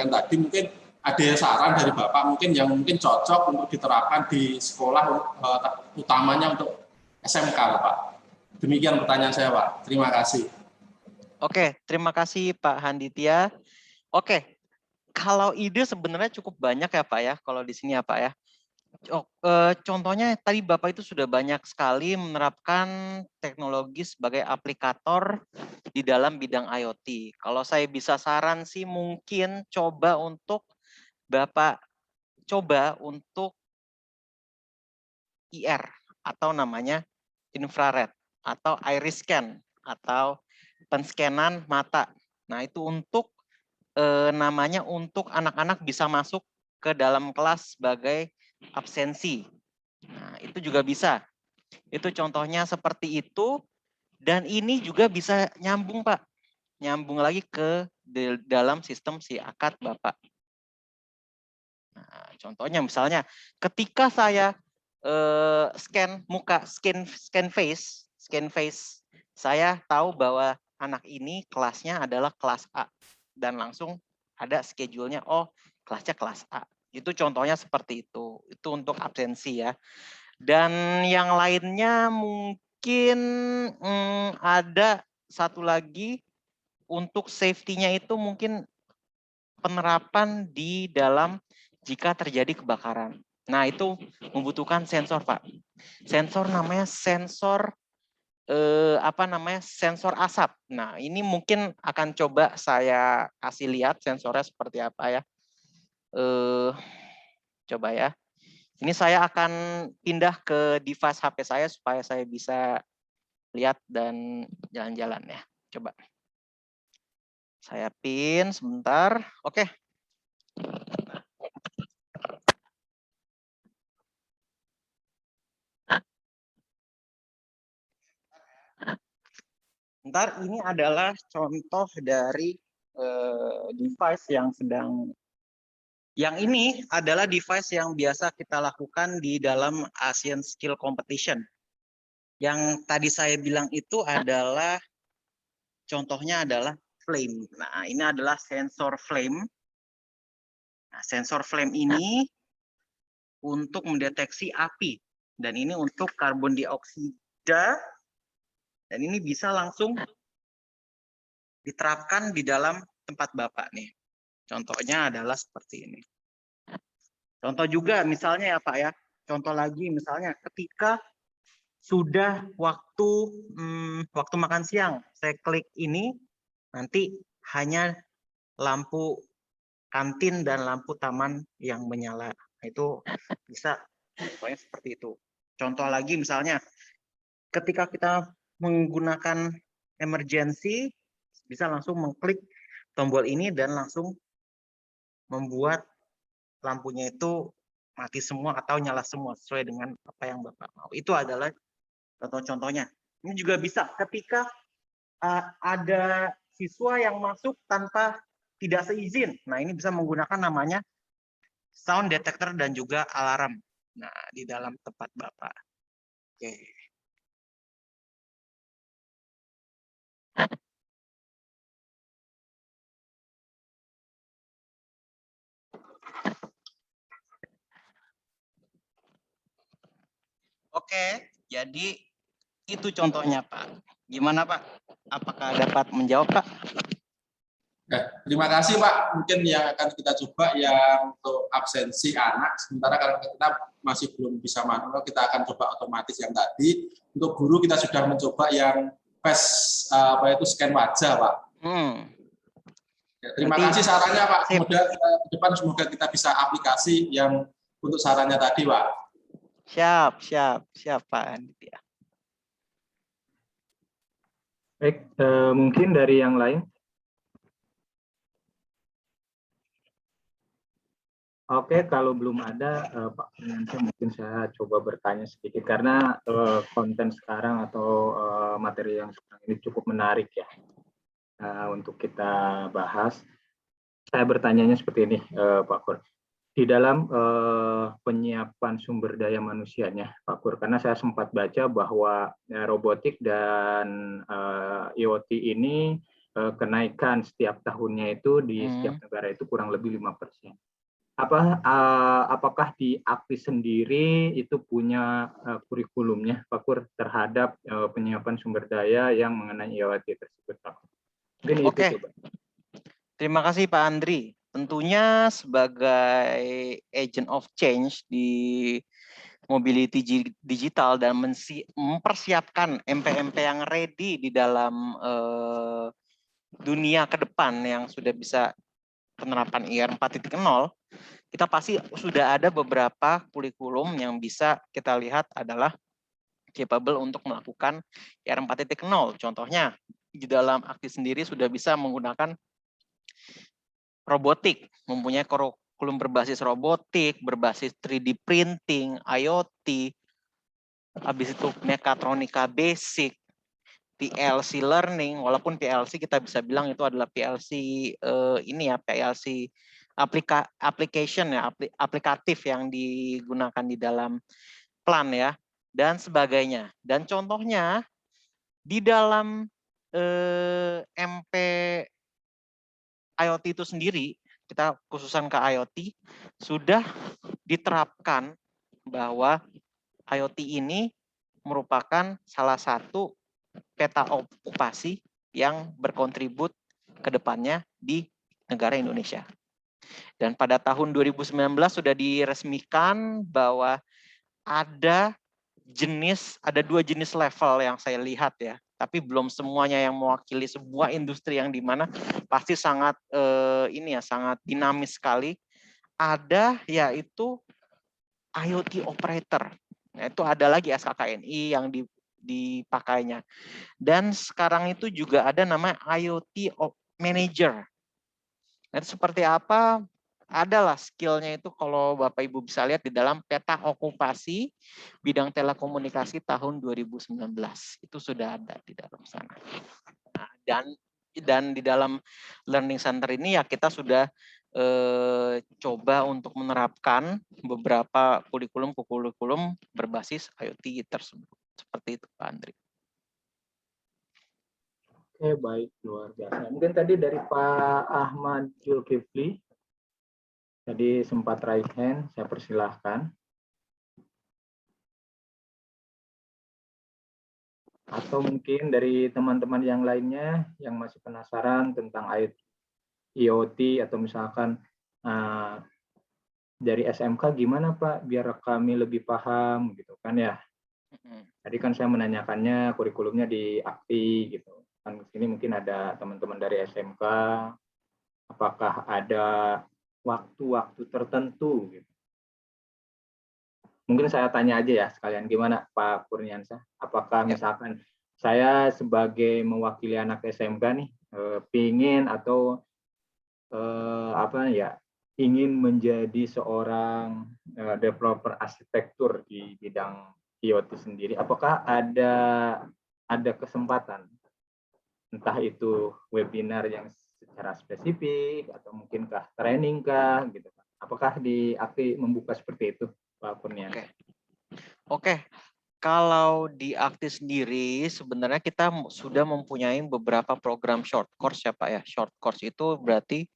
tadi, mungkin ada saran dari Bapak mungkin yang mungkin cocok untuk diterapkan di sekolah, utamanya untuk SMK, Pak. Demikian pertanyaan saya, Pak. Terima kasih. Oke, terima kasih Pak Handitia. Oke, kalau ide sebenarnya cukup banyak ya Pak ya, kalau di sini ya Pak ya. Contohnya tadi Bapak itu sudah banyak sekali menerapkan teknologi sebagai aplikator di dalam bidang IoT. Kalau saya bisa saran sih mungkin coba untuk Bapak untuk IR atau namanya infrared atau iris scan atau penscanan mata. Nah, itu untuk namanya untuk anak-anak bisa masuk ke dalam kelas sebagai absensi. Nah, itu juga bisa. Itu contohnya seperti itu, dan ini juga bisa nyambung, Pak. Nyambung lagi ke dalam sistem si akad Bapak. Nah, contohnya misalnya ketika saya scan muka, scan face, saya tahu bahwa anak ini kelasnya adalah kelas A, dan langsung ada schedule-nya, kelasnya kelas A. Itu contohnya seperti itu. Itu untuk absensi ya. Dan yang lainnya mungkin ada satu lagi untuk safety-nya itu mungkin penerapan di dalam jika terjadi kebakaran. Nah, itu membutuhkan sensor, Pak. Sensor namanya sensor sensor asap. Nah, ini mungkin akan coba saya kasih lihat sensornya seperti apa ya. Coba ya. Ini saya akan pindah ke device HP saya supaya saya bisa lihat dan jalan-jalan ya. Coba. Saya pin sebentar. Oke. Ntar ini adalah contoh dari device yang ini adalah device yang biasa kita lakukan di dalam Asian Skill Competition. Yang tadi saya bilang itu adalah contohnya adalah flame. Nah, ini adalah sensor flame. Nah, sensor flame ini untuk mendeteksi api dan ini untuk karbon dioksida. Dan ini bisa langsung diterapkan di dalam tempat Bapak nih. Contohnya adalah seperti ini. Contoh juga misalnya ya Pak ya. Contoh lagi misalnya ketika sudah waktu makan siang, saya klik ini, nanti hanya lampu kantin dan lampu taman yang menyala. Itu bisa pokoknya seperti itu. Contoh lagi misalnya ketika kita menggunakan emergency, bisa langsung mengklik tombol ini dan langsung membuat lampunya itu mati semua atau nyala semua sesuai dengan apa yang Bapak mau. Itu adalah contoh-contohnya. Ini juga bisa ketika ada siswa yang masuk tanpa tidak seizin. Nah, ini bisa menggunakan namanya sound detector dan juga alarm. Nah, di dalam tempat Bapak. Oke. Oke, jadi itu contohnya Pak. Gimana Pak? Apakah dapat menjawab Pak? Terima kasih Pak. Mungkin yang akan kita coba yang untuk absensi anak. Sementara kalau kita masih belum bisa manual, kita akan coba otomatis yang tadi. Untuk guru kita sudah mencoba yang face scan wajah Pak. Ya, terima kasih sarannya Pak. Kemudian ke depan semoga kita bisa aplikasi yang untuk sarannya tadi Pak. Siap Pak Anditya. Baik, mungkin dari yang lain. Oke, kalau belum ada Pak Prinyansyah, mungkin saya coba bertanya sedikit karena konten sekarang atau materi yang sekarang ini cukup menarik ya untuk kita bahas. Saya bertanyanya seperti ini, Pak Kur. Di dalam penyiapan sumber daya manusianya, Pak Kur, karena saya sempat baca bahwa robotik dan IoT ini kenaikan setiap tahunnya itu di setiap negara itu kurang lebih 5%. Apakah di AKTI sendiri itu punya kurikulumnya, Pak Kur, terhadap penyiapan sumber daya yang mengenai IoT tersebut, Pak? Mungkin Oke. itu coba. Terima kasih Pak Andri. Tentunya sebagai agent of change di mobility digital dan mempersiapkan MP-MP yang ready di dalam dunia ke depan yang sudah bisa penerapan IR 4.0, kita pasti sudah ada beberapa kurikulum yang bisa kita lihat adalah capable untuk melakukan IR 4.0. Contohnya, di dalam AKTI sendiri sudah bisa menggunakan robotik, mempunyai kurikulum berbasis robotik, berbasis 3D printing, IoT, habis itu mekatronika basic, PLC learning, walaupun PLC kita bisa bilang itu adalah PLC PLC application ya, aplikatif yang digunakan di dalam plan ya, dan sebagainya. Dan contohnya di dalam MP IoT itu sendiri, kita khususan ke IoT, sudah diterapkan bahwa IoT ini merupakan salah satu peta okupasi yang berkontribut ke depannya di negara Indonesia. Dan pada tahun 2019 sudah diresmikan bahwa ada dua jenis level yang saya lihat ya, tapi belum semuanya yang mewakili sebuah industri yang dimana pasti sangat sangat dinamis sekali. Ada yaitu IoT operator, itu ada lagi SKKNI yang dipakainya. Dan sekarang itu juga ada namanya IoT manager. Nah, itu seperti apa? Adalah skillnya itu kalau Bapak Ibu bisa lihat di dalam peta okupasi bidang telekomunikasi tahun 2019 itu sudah ada di dalam sana. Nah, dan di dalam learning center ini ya kita sudah coba untuk menerapkan beberapa kurikulum berbasis IoT tersebut. Seperti itu Pak Andri. Oke, baik, luar biasa. Mungkin tadi dari Pak Ahmad Zulkifli, tadi sempat raise hand, saya persilahkan. Atau mungkin dari teman-teman yang lainnya yang masih penasaran tentang IoT atau misalkan dari SMK gimana Pak, biar kami lebih paham gitu kan ya. Tadi kan saya menanyakannya kurikulumnya di AKTI gitu. Kan di sini mungkin ada teman-teman dari SMK, apakah ada waktu-waktu tertentu gitu. Mungkin saya tanya aja ya sekalian, gimana Pak Kurniansyah, apakah misalkan saya sebagai mewakili anak SMK nih pingin atau ingin menjadi seorang developer arsitektur di bidang IoT sendiri, apakah ada kesempatan, entah itu webinar yang secara spesifik atau mungkinkah training kah gitu, apakah di AKTI membuka seperti itu Pak Kurnian? Oke. Kalau di AKTI sendiri sebenarnya kita sudah mempunyai beberapa program short course ya Pak ya. Short course itu berarti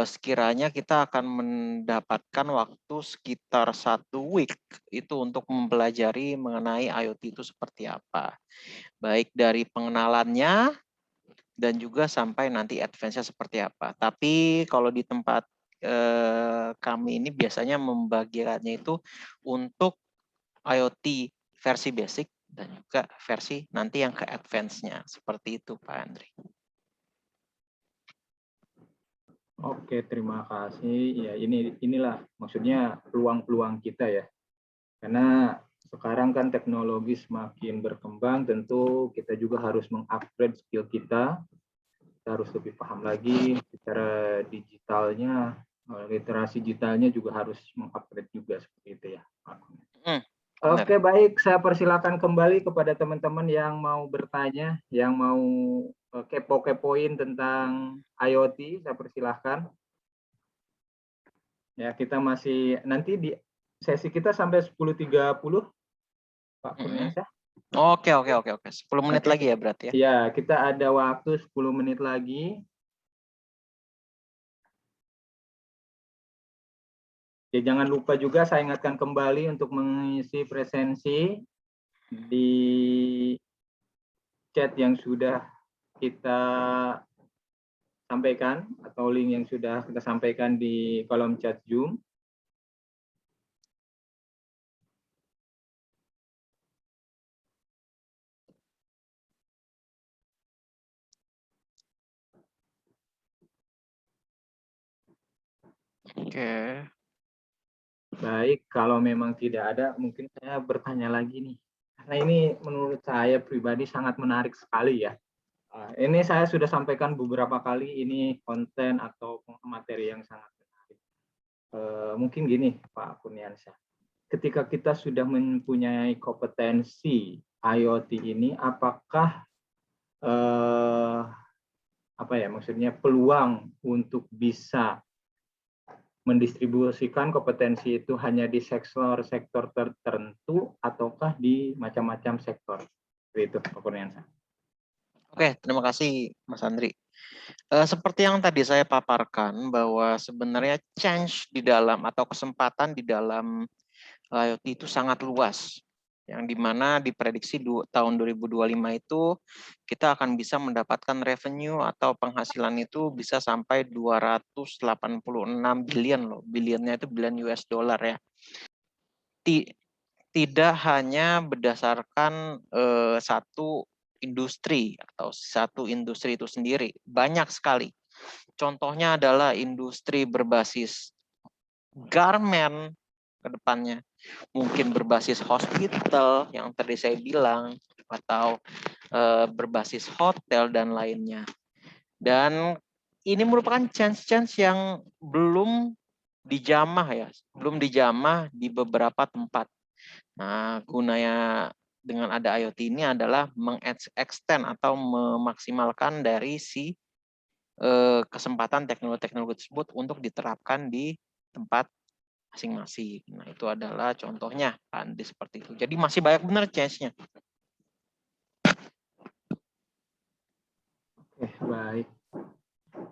sekiranya kita akan mendapatkan waktu sekitar 1 week itu untuk mempelajari mengenai IoT itu seperti apa. Baik dari pengenalannya dan juga sampai nanti advance-nya seperti apa. Tapi kalau di tempat kami ini biasanya membagikannya itu untuk IoT versi basic dan juga versi nanti yang ke advance-nya. Seperti itu Pak Andri. Oke, terima kasih. Ya, inilah maksudnya peluang-peluang kita ya. Karena sekarang kan teknologi semakin berkembang, tentu kita juga harus mengupgrade skill kita. Kita harus lebih paham lagi secara digitalnya, literasi digitalnya juga harus mengupgrade juga seperti itu ya. Oke, baik. Saya persilakan kembali kepada teman-teman yang mau bertanya, yang mau kepo-kepoin tentang IoT, saya persilahkan. Ya, kita masih nanti di sesi kita sampai 10.30, Pak Kurniansyah. Oke. 10 menit lagi ya berarti ya? Ya, kita ada waktu 10 menit lagi. Ya, jangan lupa juga saya ingatkan kembali untuk mengisi presensi di chat yang sudah kita sampaikan atau link yang sudah kita sampaikan di kolom chat Zoom. Oke. Baik, kalau memang tidak ada, mungkin saya bertanya lagi nih. Karena ini menurut saya pribadi sangat menarik sekali ya. Ini saya sudah sampaikan beberapa kali, ini konten atau materi yang sangat menarik. Mungkin gini Pak Kurniansyah, ketika kita sudah mempunyai kompetensi IoT ini, apakah maksudnya peluang untuk bisa mendistribusikan kompetensi itu hanya di sektor tertentu ataukah di macam-macam sektor? Itu Pak Kurniansyah. Oke, terima kasih Mas Andri. Seperti yang tadi saya paparkan bahwa sebenarnya change di dalam atau kesempatan di dalam IoT itu sangat luas. yang dimana diprediksi tahun 2025 itu kita akan bisa mendapatkan revenue atau penghasilan itu bisa sampai 286 billion loh. Billionnya itu billion US dollar ya. Tidak hanya berdasarkan satu industri atau satu industri itu sendiri, banyak sekali. Contohnya adalah industri berbasis garment ke depannya, mungkin berbasis hospital yang tadi saya bilang, atau berbasis hotel dan lainnya. Dan ini merupakan chance-chance yang belum dijamah ya, belum dijamah di beberapa tempat. Nah, gunanya dengan ada IoT ini adalah mengextend atau memaksimalkan dari si kesempatan teknologi tersebut untuk diterapkan di tempat masing-masing. Nah, itu adalah contohnya kan seperti itu. Jadi masih banyak benar chance-nya. Oke, baik.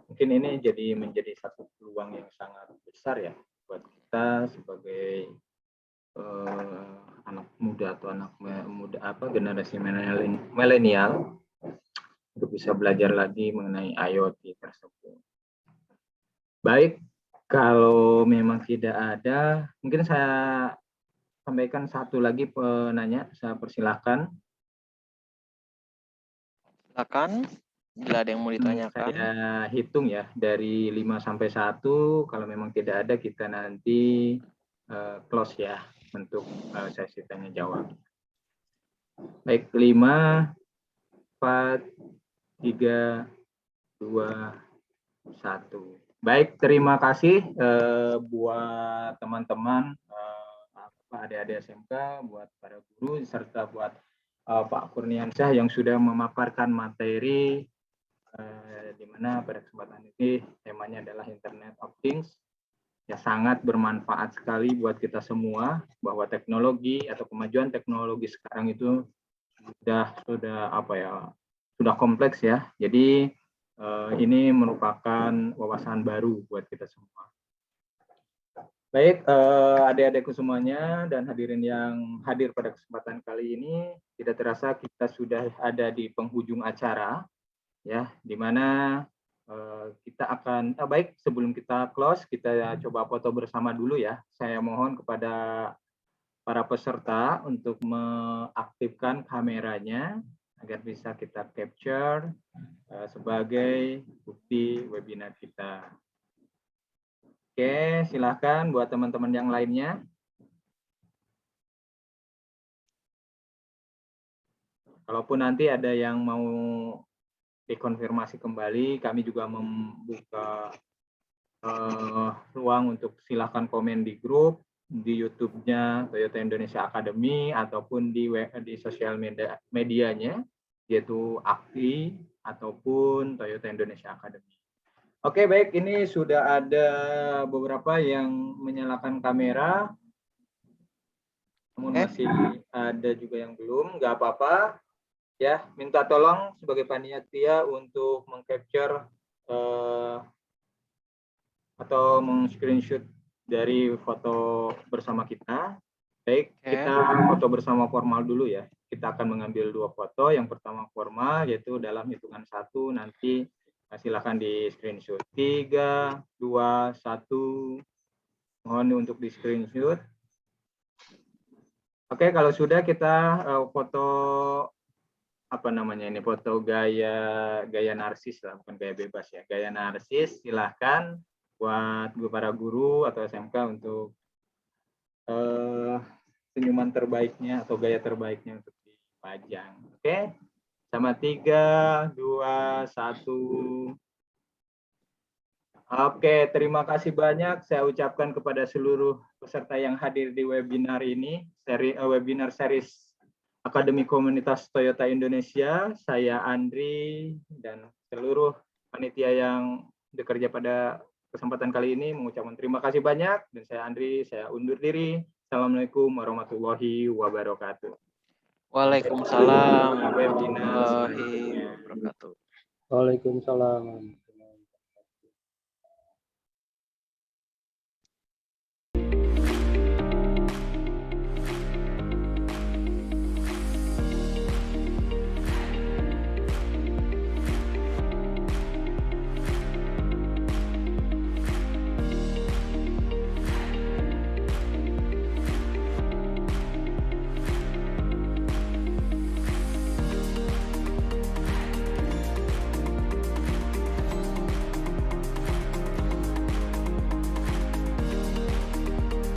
Mungkin ini menjadi satu peluang yang sangat besar ya buat kita sebagai anak muda atau anak muda generasi milenial untuk bisa belajar lagi mengenai IoT tersebut. Baik, kalau memang tidak ada, mungkin saya sampaikan satu lagi penanya, saya persilahkan. Silakan, bila ada yang mau ditanyakan. Saya hitung ya, dari 5 sampai 1, kalau memang tidak ada kita nanti close ya untuk sesi tanya jawab. Baik, 5, 4, 3, 2, 1. Baik, terima kasih buat teman-teman adik-adik SMK, buat para guru, serta buat Pak Kurniansyah yang sudah memaparkan materi di mana pada kesempatan ini temanya adalah Internet of Things. Ya, sangat bermanfaat sekali buat kita semua bahwa teknologi atau kemajuan teknologi sekarang itu sudah kompleks ya. Jadi ini merupakan wawasan baru buat kita semua. Baik, adik-adikku semuanya dan hadirin yang hadir pada kesempatan kali ini, tidak terasa kita sudah ada di penghujung acara, ya, di mana kita akan, baik sebelum kita close, kita coba foto bersama dulu ya. Saya mohon kepada para peserta untuk mengaktifkan kameranya agar bisa kita capture sebagai bukti webinar kita. Oke, silakan buat teman-teman yang lainnya. Kalaupun nanti ada yang mau dikonfirmasi kembali, kami juga membuka ruang untuk silakan komen di grup, di YouTube-nya Toyota Indonesia Academy, ataupun di sosial medianya, yaitu Akti ataupun Toyota Indonesia Academy. Oke, baik, ini sudah ada beberapa yang menyalakan kamera, namun masih ada juga yang belum, nggak apa-apa. Ya, minta tolong sebagai panitia untuk meng-capture atau meng-screenshot dari foto bersama kita. Baik, kita foto bersama formal dulu ya. Kita akan mengambil 2 foto. Yang pertama formal, yaitu dalam hitungan 1, nanti silakan di screenshot. 3, 2, 1. Mohon untuk di screenshot. Oke, kalau sudah kita foto foto gaya narsis lah, bukan gaya bebas ya, gaya narsis. Silahkan buat para guru atau SMK untuk senyuman terbaiknya atau gaya terbaiknya untuk dipajang. Oke, sama 3, 2, 1. Oke, terima kasih banyak saya ucapkan kepada seluruh peserta yang hadir di webinar ini, webinar series Akademi Komunitas Toyota Indonesia. Saya Andri dan seluruh panitia yang bekerja pada kesempatan kali ini mengucapkan terima kasih banyak. Dan saya Andri, saya undur diri. Assalamualaikum warahmatullahi wabarakatuh. Waalaikumsalam warahmatullahi wabarakatuh. Waalaikumsalam.